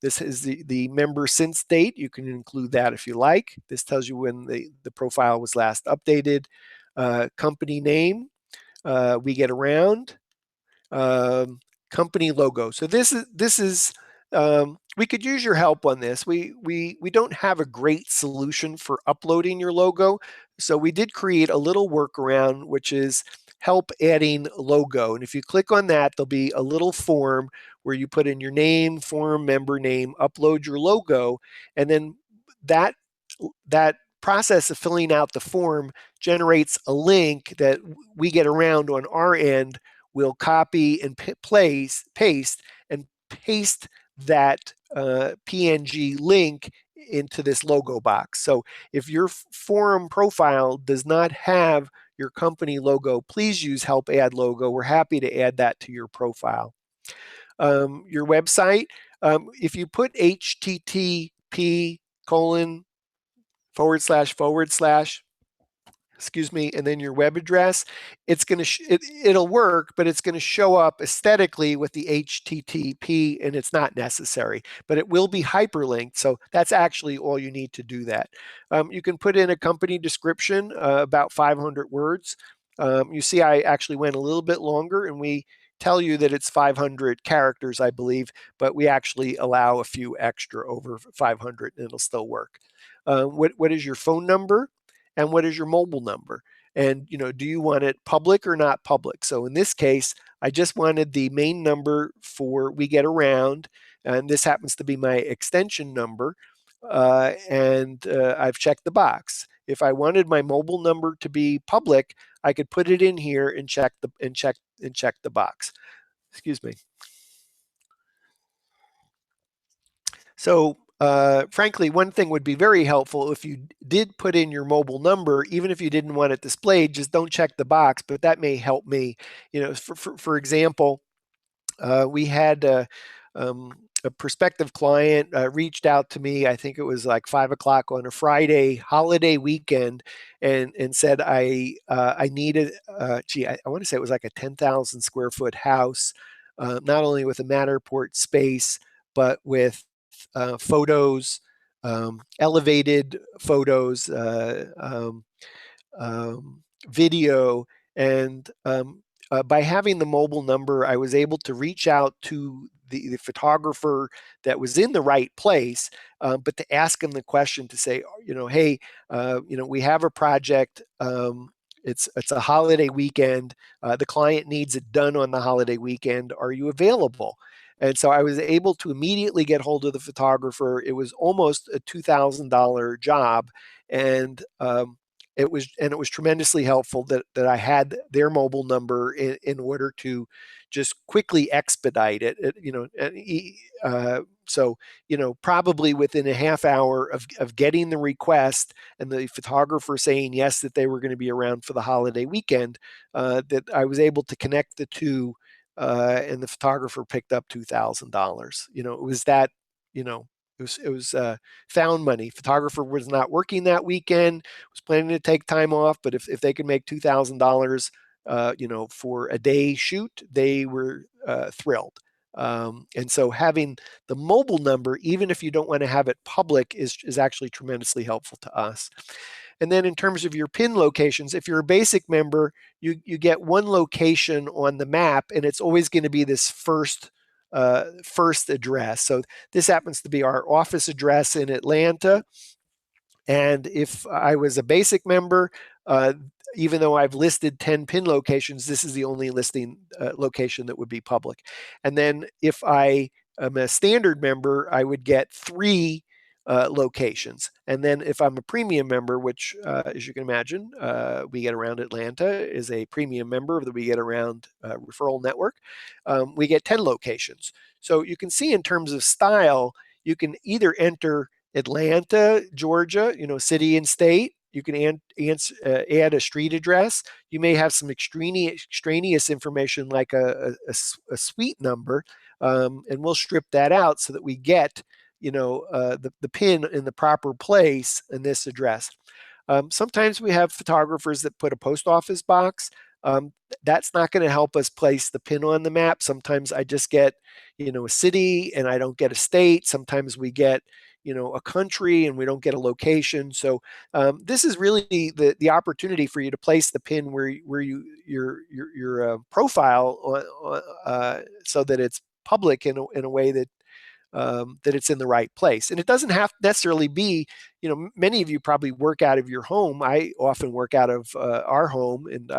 This is the member since date. You can include that if you like. This tells you when the profile was last updated. Company name, We Get Around, company logo. So this is we could use your help on this. We don't have a great solution for uploading your logo, so we did create a little workaround, which is help adding logo. And if you click on that, there'll be a little form where you put in your name, forum member name, upload your logo, and then that process of filling out the form generates a link that We Get Around on our end will copy and paste that PNG link into this logo box. So if your forum profile does not have your company logo, please use Help Add Logo. We're happy to add that to your profile. Your website, if you put http:// excuse me, and then your web address, it's going to it'll work, but it's going to show up aesthetically with the HTTP, and it's not necessary, but it will be hyperlinked. So that's actually all you need to do that. You can put in a company description, about 500 words. You see, I actually went a little bit longer, and we tell you that it's 500 characters, I believe, but we actually allow a few extra over 500, and it'll still work. What is your phone number? And what is your mobile number? And do you want it public or not public? So in this case, I just wanted the main number for We Get Around, and this happens to be my extension number, and I've checked the box. If I wanted my mobile number to be public, I could put it in here and check the box. Excuse me. So frankly, one thing would be very helpful if you did put in your mobile number, even if you didn't want it displayed, just don't check the box, but that may help me. For example, we had a prospective client reached out to me. I think it was like 5 o'clock on a Friday holiday weekend, and said I needed. I want to say it was like a 10,000 square foot house, not only with a Matterport space, but with photos, elevated photos, video, and by having the mobile number, I was able to reach out to the photographer that was in the right place, but to ask him the question to say, hey, we have a project. It's a holiday weekend. The client needs it done on the holiday weekend. Are you available? And so I was able to immediately get hold of the photographer. It was almost a $2,000 job, and it was tremendously helpful that I had their mobile number in order to just quickly expedite it. So probably within a half hour of getting the request and the photographer saying yes that they were going to be around for the holiday weekend, that I was able to connect the two, and the photographer picked up $2,000. It was that. It was found money. Photographer was not working that weekend, was planning to take time off, but if they could make $2,000, for a day shoot, they were thrilled. And so having the mobile number, even if you don't want to have it public, is actually tremendously helpful to us. And then in terms of your PIN locations, if you're a basic member, you get one location on the map, and it's always going to be this first address. So this happens to be our office address in Atlanta. And if I was a basic member, even though I've listed 10 PIN locations, this is the only listing location that would be public. And then if I am a standard member, I would get 3 locations. And then if I'm a premium member, which as you can imagine, We Get Around Atlanta is a premium member of the We Get Around referral network, we get 10 locations. So you can see in terms of style, you can either enter Atlanta, Georgia, city and state. You can add a street address. You may have some extraneous information like a suite number, and we'll strip that out so that we get the pin in the proper place in this address. Sometimes we have photographers that put a post office box. That's not going to help us place the pin on the map. Sometimes I just get a city and I don't get a state. Sometimes we get a country and we don't get a location. So this is really the opportunity for you to place the pin where your profile so that it's public in a way that it's in the right place. And it doesn't have to necessarily be, many of you probably work out of your home. I often work out of our home, and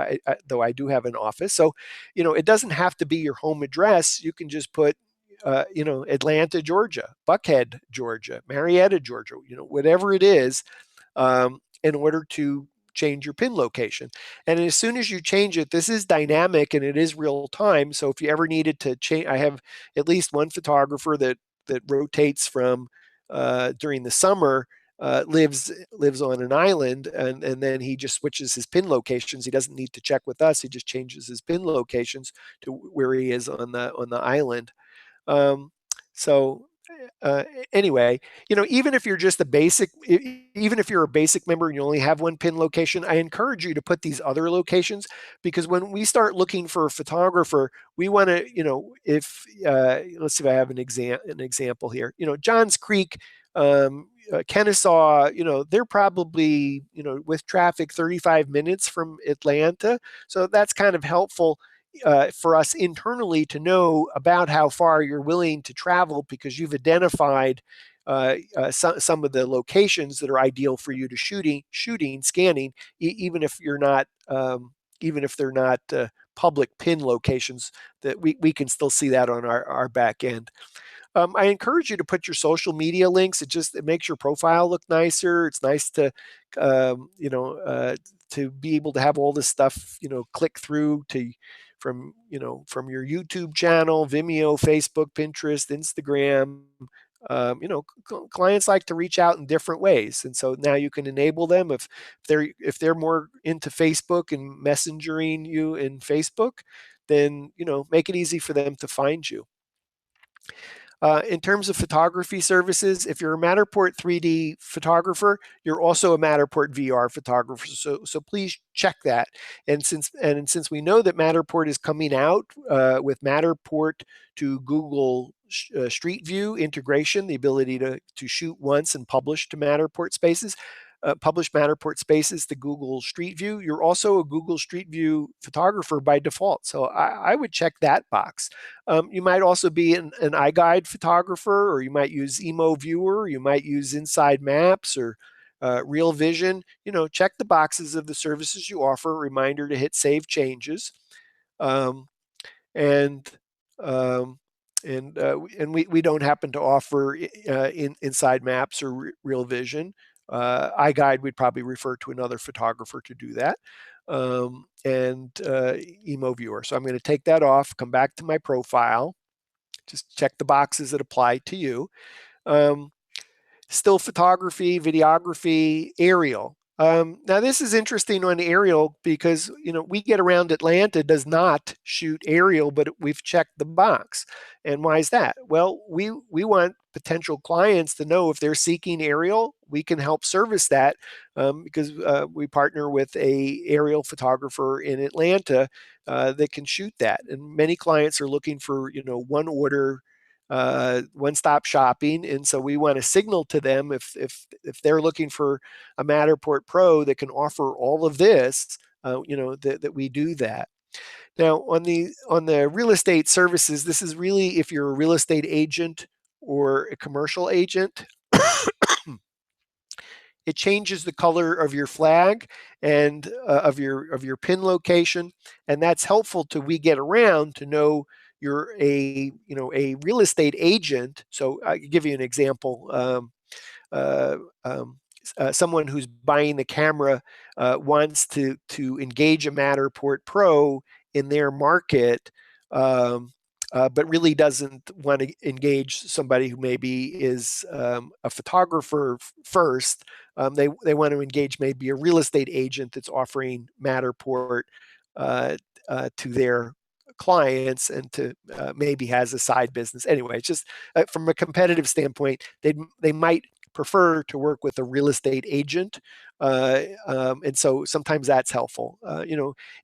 though I do have an office. So, it doesn't have to be your home address. You can just put, Atlanta, Georgia, Buckhead, Georgia, Marietta, Georgia, whatever it is, in order to change your pin location. And as soon as you change it, this is dynamic and it is real time. So if you ever needed to change, I have at least one photographer that rotates from during the summer, lives on an island, and then he just switches his pin locations. He doesn't need to check with us. He just changes his pin locations to where he is on the island. So uh, anyway, even if you're just a basic, even if you're a basic member and you only have one pin location, I encourage you to put these other locations, because when we start looking for a photographer, we want to, if let's see if I have an example here. Johns Creek, Kennesaw, they're probably, with traffic 35 minutes from Atlanta. So that's kind of helpful for us internally to know about how far you're willing to travel, because you've identified some of the locations that are ideal for you to scanning, even if you're not, even if they're not public pin locations, that we can still see that on our back end. I encourage you to put your social media links. It makes your profile look nicer. It's nice to, to be able to have all this stuff, click through to from your YouTube channel, Vimeo, Facebook, Pinterest, Instagram. Clients like to reach out in different ways, and so now you can enable them if they're more into Facebook and messengering you in Facebook, then make it easy for them to find you. In terms of photography services, if you're a Matterport 3D photographer, you're also a Matterport VR photographer. So please check that. And since we know that Matterport is coming out with Matterport to Google Street View integration, the ability to shoot once and publish to Matterport spaces. Publish Matterport spaces to Google Street View, you're also a Google Street View photographer by default. So I would check that box. You might also be an iGuide photographer, or you might use Emo Viewer, you might use Inside Maps or Real Vision. Check the boxes of the services you offer. Reminder to hit Save Changes. Um, and um, and we don't happen to offer Inside Maps or Real Vision. iGuide, we'd probably refer to another photographer to do that. And Emo Viewer. So I'm going to take that off, come back to my profile, just check the boxes that apply to you. Still photography, videography, aerial. Now this is interesting on aerial, because We Get Around Atlanta does not shoot aerial, but we've checked the box. And why is that? Well, we want potential clients to know if they're seeking aerial, we can help service that, because we partner with a aerial photographer in Atlanta that can shoot that. And many clients are looking for one order, one-stop shopping, and so we want to signal to them if they're looking for a Matterport Pro that can offer all of this, that we do that. Now, on the real estate services, this is really if you're a real estate agent or a commercial agent. It changes the color of your flag and of your pin location, and that's helpful to We Get Around to know you're a real estate agent. So I can give you an example. Uh, um, Someone who's buying the camera wants to engage a Matterport Pro in their market, but really doesn't want to engage somebody who maybe is a photographer first. They want to engage maybe a real estate agent that's offering Matterport to their clients, and to maybe has a side business. Anyway, it's just from a competitive standpoint, they might prefer to work with a real estate agent, and so sometimes that's helpful.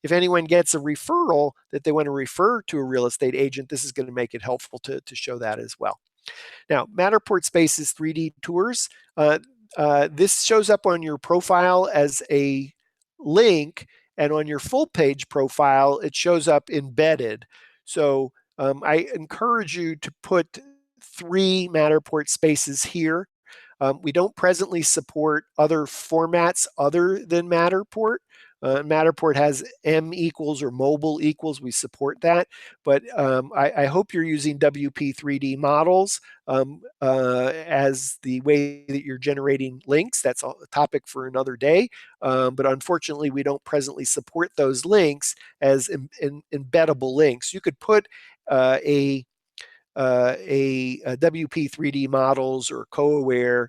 If anyone gets a referral that they want to refer to a real estate agent, this is going to make it helpful to show that as well. Now, Matterport Spaces 3D tours. This shows up on your profile as a link, and on your full page profile, it shows up embedded. So I encourage you to put 3 Matterport spaces here. We don't presently support other formats other than Matterport. Matterport has M equals or mobile equals. We support that, but I hope you're using WP3D models as the way that you're generating links. That's a topic for another day, but unfortunately, we don't presently support those links as embeddable links. You could put a WP3D models or CoAware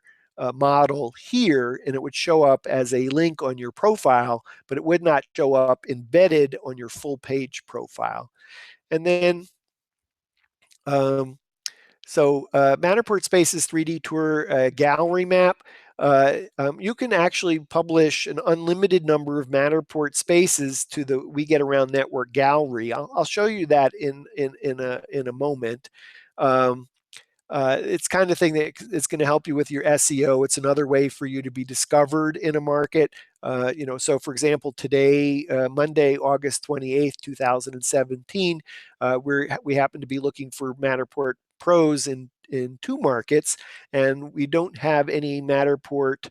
model here, and it would show up as a link on your profile, but it would not show up embedded on your full page profile. And then So Matterport Spaces 3D Tour gallery map. You can actually publish an unlimited number of Matterport spaces to the We Get Around Network gallery. I'll show you that in a moment. It's kind of thing that it's going to help you with your SEO. It's another way for you to be discovered in a market. So for example, today, Monday, August 28th, 2017, we happen to be looking for Matterport pros in two markets, and we don't have any Matterport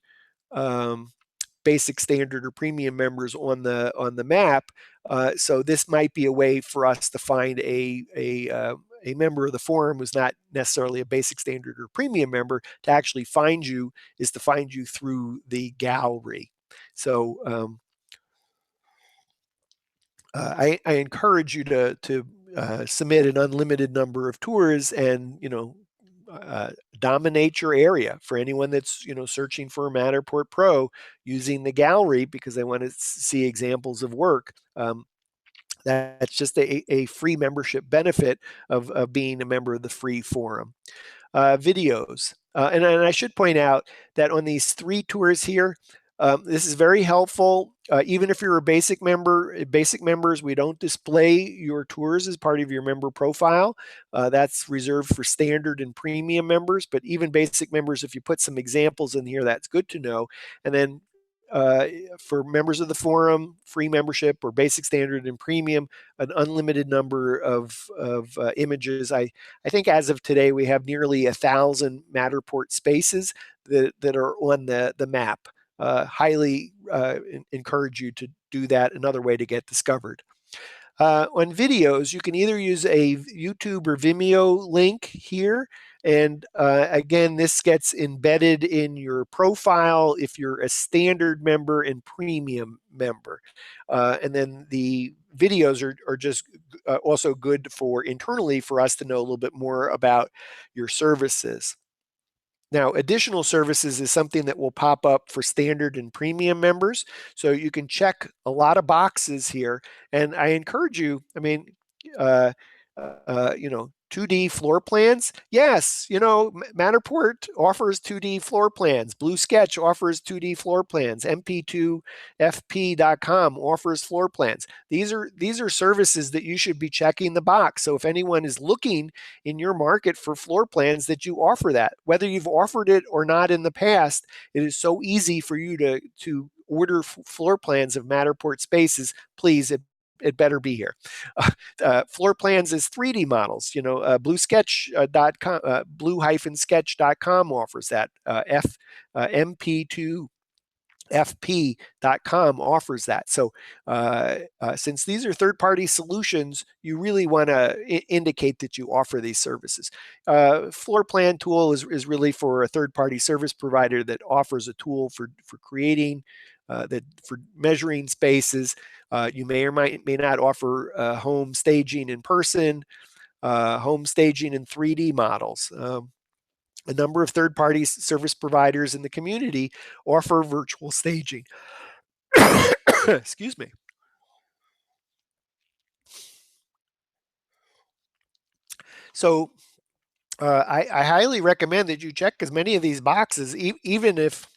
basic, standard, or premium members on the map. So this might be a way for us to find a member of the forum who's not necessarily a basic, standard, or premium member. To actually find you is to find you through the gallery. So I encourage you to submit an unlimited number of tours, and dominate your area. For anyone that's searching for a Matterport Pro using the gallery because they want to see examples of work. That's just a free membership benefit of being a member of the free forum. Videos. And I should point out that on these 3 tours here, this is very helpful. Even if you're a basic member, basic members, we don't display your tours as part of your member profile. That's reserved for standard and premium members, but even basic members, if you put some examples in here, that's good to know. And then for members of the forum, free membership or basic, standard, and premium, an unlimited number of images. I think as of today, we have nearly 1,000 Matterport spaces that are on the map. Highly encourage you to do that. Another way to get discovered. On videos, you can either use a YouTube or Vimeo link here. And again, this gets embedded in your profile if you're a standard member and premium member. And then the videos are just also good for internally for us to know a little bit more about your services. Now, additional services is something that will pop up for standard and premium members. So you can check a lot of boxes here. And I encourage you, uh, 2D floor plans. Yes, Matterport offers 2D floor plans. Blue Sketch offers 2D floor plans. MP2FP.com offers floor plans. These are services that you should be checking the box. So if anyone is looking in your market for floor plans, that you offer that. Whether you've offered it or not in the past, it is so easy for you to order floor plans of Matterport spaces. Please, it better be here. Floor plans is 3D models. Blue-sketch.com, blue-sketch.com offers that. MP2 fp.com offers that. So since these are third-party solutions, you really want to indicate that you offer these services. Floor plan tool is really for a third-party service provider that offers a tool for creating, for measuring spaces. You may or may not offer home staging in person, home staging in 3D models. A number of third-party service providers in the community offer virtual staging. Excuse me. So I highly recommend that you check as many of these boxes, even if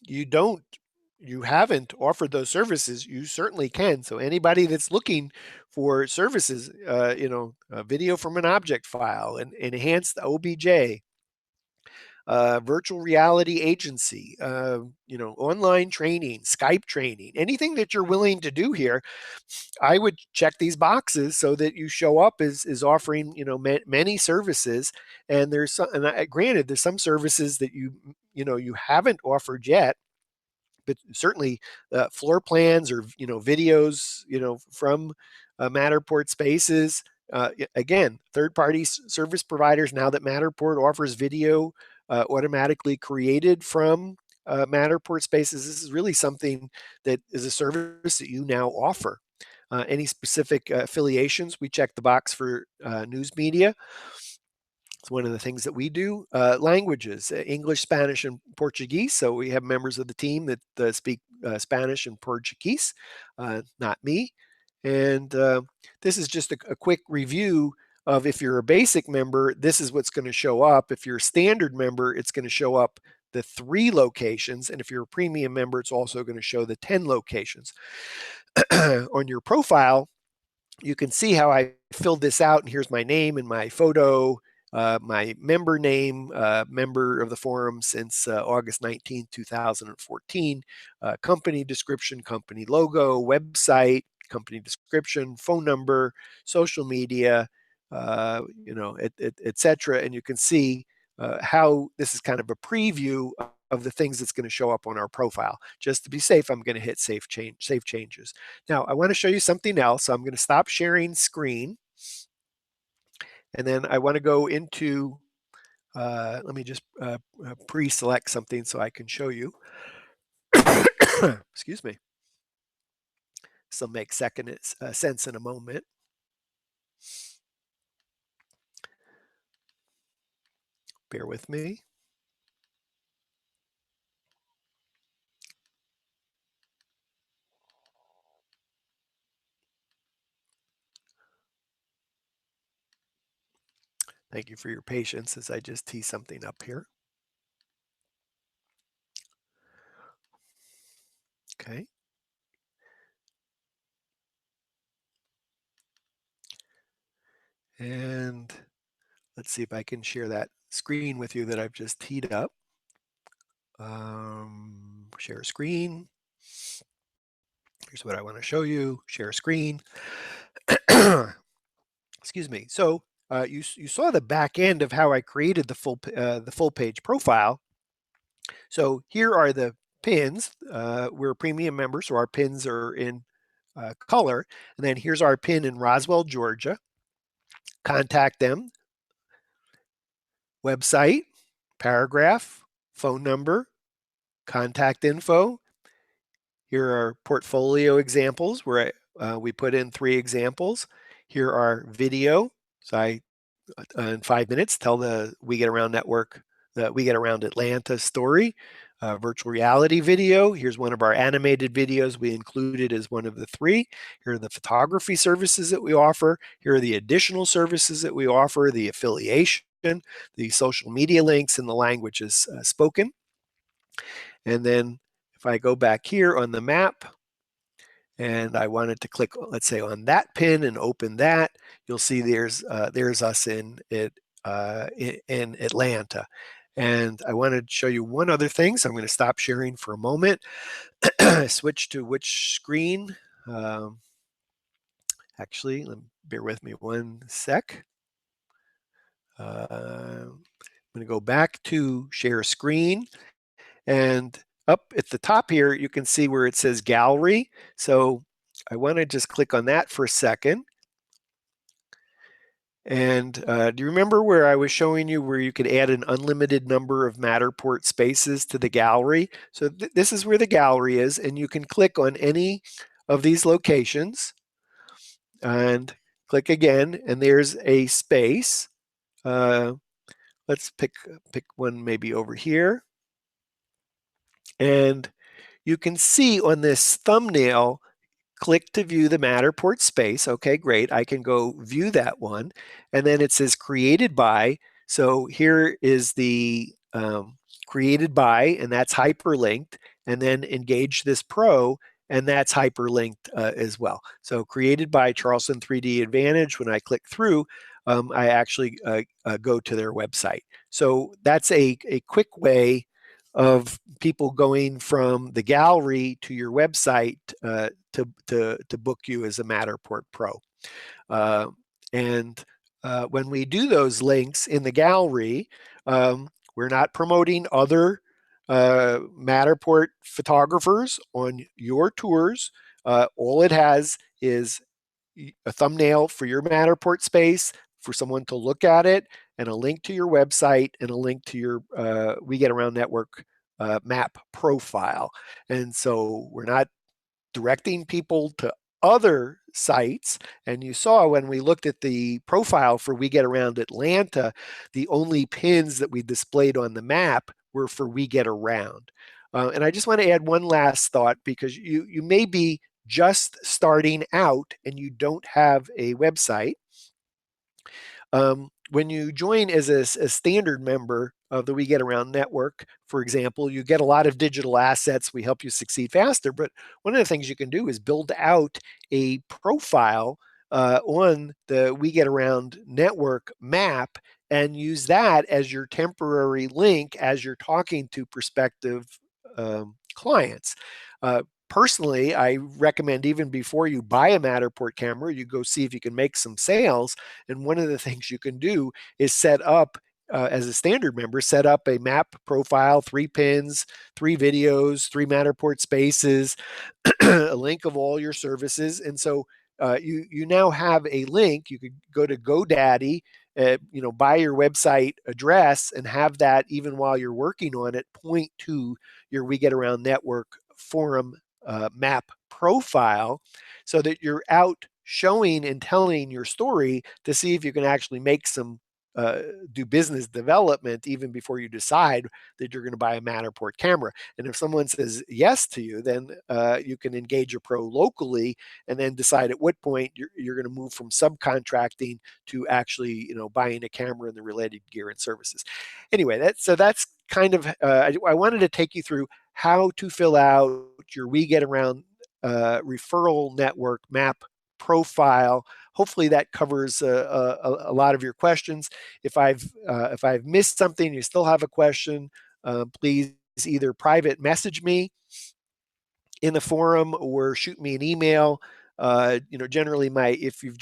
you haven't offered those services, you certainly can. So anybody that's looking for services, a video from an object file, an enhanced OBJ, virtual reality agency, online training, Skype training, anything that you're willing to do here, I would check these boxes so that you show up as offering, many services. And granted, there's some services that you haven't offered yet, but certainly floor plans or videos from Matterport spaces. Again, third-party service providers, now that Matterport offers video automatically created from Matterport spaces, this is really something that is a service that you now offer. Any specific affiliations, we check the box for news media. It's one of the things that we do. Languages, English, Spanish, and Portuguese. So we have members of the team that speak Spanish and Portuguese, not me. And this is just a quick review of if you're a basic member, this is what's going to show up. If you're a standard member, it's going to show up the 3 locations. And if you're a premium member, it's also going to show the 10 locations. On your profile, you can see how I filled this out, and here's my name and my photo, my member name, member of the forum since August 19, 2014, company description, company logo, website, company description, phone number, social media, et cetera. And you can see how this is kind of a preview of the things that's going to show up on our profile. Just to be safe, I'm going to hit save changes. Now, I want to show you something else. So I'm going to stop sharing screen. And then I want to go into, let me just pre-select something so I can show you. Excuse me. This will make sense in a moment. Bear with me. Thank you for your patience as I just tee something up here. Okay. And let's see if I can share that screen with you that I've just teed up. Share screen. Here's what I want to show you. Share screen. Excuse me. So you saw the back end of how I created the full page profile. So here are the pins. We're a premium member, so our pins are in color. And then here's our pin in Roswell, Georgia. Contact them. Website, paragraph, phone number, contact info. Here are portfolio examples where we put in 3 examples. Here are video. So I, in 5 minutes, tell the We Get Around Network, the We Get Around Atlanta story. Virtual reality video. Here's one of our animated videos we included as one of the 3. Here are the photography services that we offer. Here are the additional services that we offer, the affiliation, the social media links, and the languages spoken. And then if I go back here on the map, and I wanted to click, let's say, on that pin and open that, you'll see there's us in Atlanta. And I wanted to show you one other thing, so I'm going to stop sharing for a moment. Switch to which screen? Actually, bear with me one sec. I'm going to go back to share screen, and up at the top here, you can see where it says gallery. So I want to just click on that for a second. And do you remember where I was showing you where you could add an unlimited number of Matterport spaces to the gallery? So this is where the gallery is, and you can click on any of these locations and click again, and there's a space. Let's pick one maybe over here. And you can see on this thumbnail, click to view the Matterport space. Okay, great. I can go view that one. And then it says created by. So here is the created by, and that's hyperlinked. And then engage this pro, and that's hyperlinked as well. So created by Charleston 3D Advantage. When I click through, I actually go to their website. So that's a quick way of people going from the gallery to your website to book you as a Matterport Pro. And when we do those links in the gallery, we're not promoting other Matterport photographers on your tours. All it has is a thumbnail for your Matterport space for someone to look at it, and a link to your website, and a link to your We Get Around Network map profile. And so we're not directing people to other sites. And you saw when we looked at the profile for We Get Around Atlanta, the only pins that we displayed on the map were for We Get Around. And I just want to add one last thought, because you may be just starting out and you don't have a website. When you join as a standard member of the We Get Around network, for example, you get a lot of digital assets. We help you succeed faster. But one of the things you can do is build out a profile on the We Get Around network map and use that as your temporary link as you're talking to prospective clients. Personally, I recommend even before you buy a Matterport camera, you go see if you can make some sales. And one of the things you can do is set up, as a standard member, set up a map profile, 3 pins, 3 videos, 3 Matterport spaces, a link of all your services. And so you now have a link. You could go to GoDaddy, buy your website address and have that, even while you're working on it, point to your We Get Around network forum map profile, so that you're out showing and telling your story to see if you can actually make some do business development even before you decide that you're going to buy a Matterport camera. And if someone says yes to you, then you can engage a pro locally and then decide at what point you're going to move from subcontracting to actually, buying a camera and the related gear and services. Anyway, that's kind of, I wanted to take you through how to fill out your We Get Around referral network map profile. Hopefully that covers a lot of your questions. If I've missed something, you still have a question, please either private message me in the forum or shoot me an email. Generally if you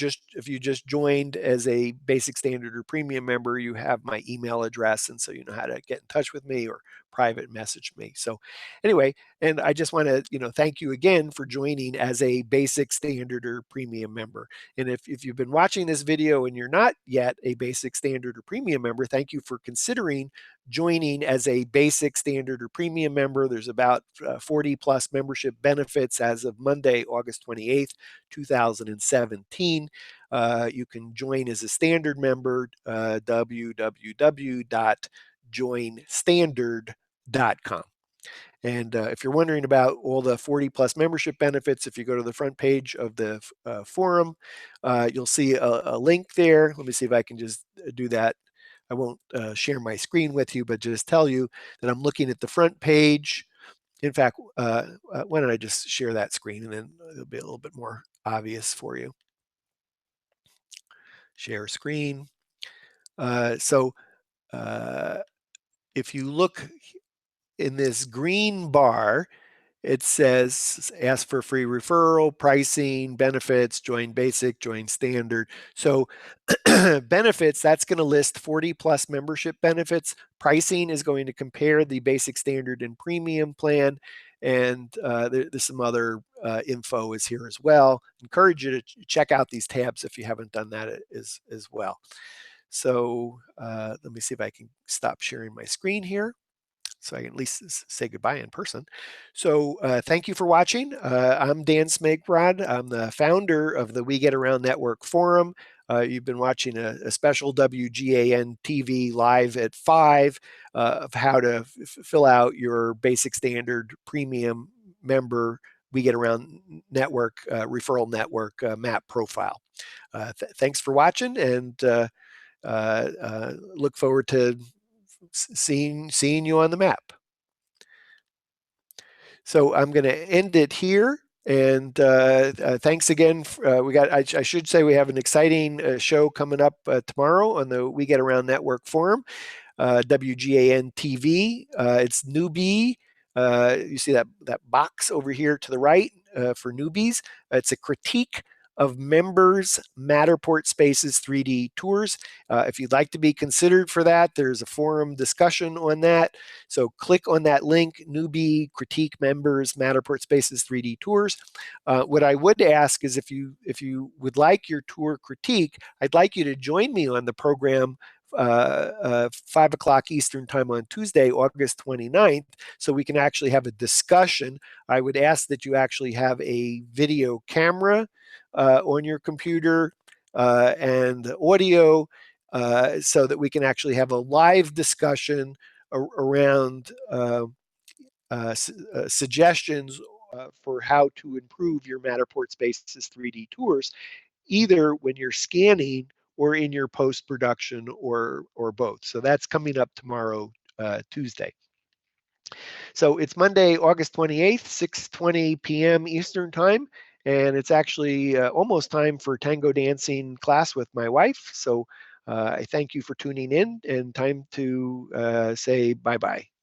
just joined as a basic standard or premium member, you have my email address, and so you know how to get in touch with me or private message me. So anyway, and I just want to thank you again for joining as a basic standard or premium member. And if you've been watching this video and you're not yet a basic standard or premium member, thank you for considering joining as a basic standard or premium member. There's about 40 plus membership benefits as of Monday, August 28th, 2017. You can join as a standard member, www.joinstandard.com. And if you're wondering about all the 40 plus membership benefits, if you go to the front page of the forum, you'll see a link there. Let me see if I can just do that. I won't share my screen with you, but just tell you that I'm looking at the front page. In fact, why don't I just share that screen, and then it'll be a little bit more obvious for you. Share screen. So if you look in this green bar, it says ask for free referral, pricing, benefits, join basic, join standard. So benefits, that's going to list 40 plus membership benefits. Pricing is going to compare the basic, standard, and premium plan. And there's some other info is here as well. Encourage you to check out these tabs if you haven't done that as well. So let me see if I can stop sharing my screen here, so I can at least say goodbye in person. So thank you for watching. I'm Dan Smigrod. I'm the founder of the We Get Around Network Forum. You've been watching a special WGAN TV live at 5 of how to fill out your basic, standard, premium member We Get Around Network referral network map profile. Thanks for watching, and look forward to seeing you on the map. So I'm going to end it here. And thanks again. I should say we have an exciting show coming up tomorrow on the We Get Around Network Forum, WGAN-TV. It's newbie. You see that box over here to the right for newbies. It's a critique of members Matterport Spaces 3D tours. If you'd like to be considered for that, there's a forum discussion on that. So click on that link, newbie critique members Matterport Spaces 3D tours. What I would ask is if you would like your tour critique, I'd like you to join me on the program 5 o'clock Eastern time on Tuesday, August 29th, so we can actually have a discussion. I would ask that you actually have a video camera on your computer and audio, so that we can actually have a live discussion around suggestions for how to improve your Matterport Spaces 3D tours, either when you're scanning or in your post-production, or both. So that's coming up tomorrow, Tuesday. So it's Monday, August 28th, 6:20 p.m. Eastern Time, and it's actually almost time for tango dancing class with my wife. So I thank you for tuning in, and time to say bye-bye.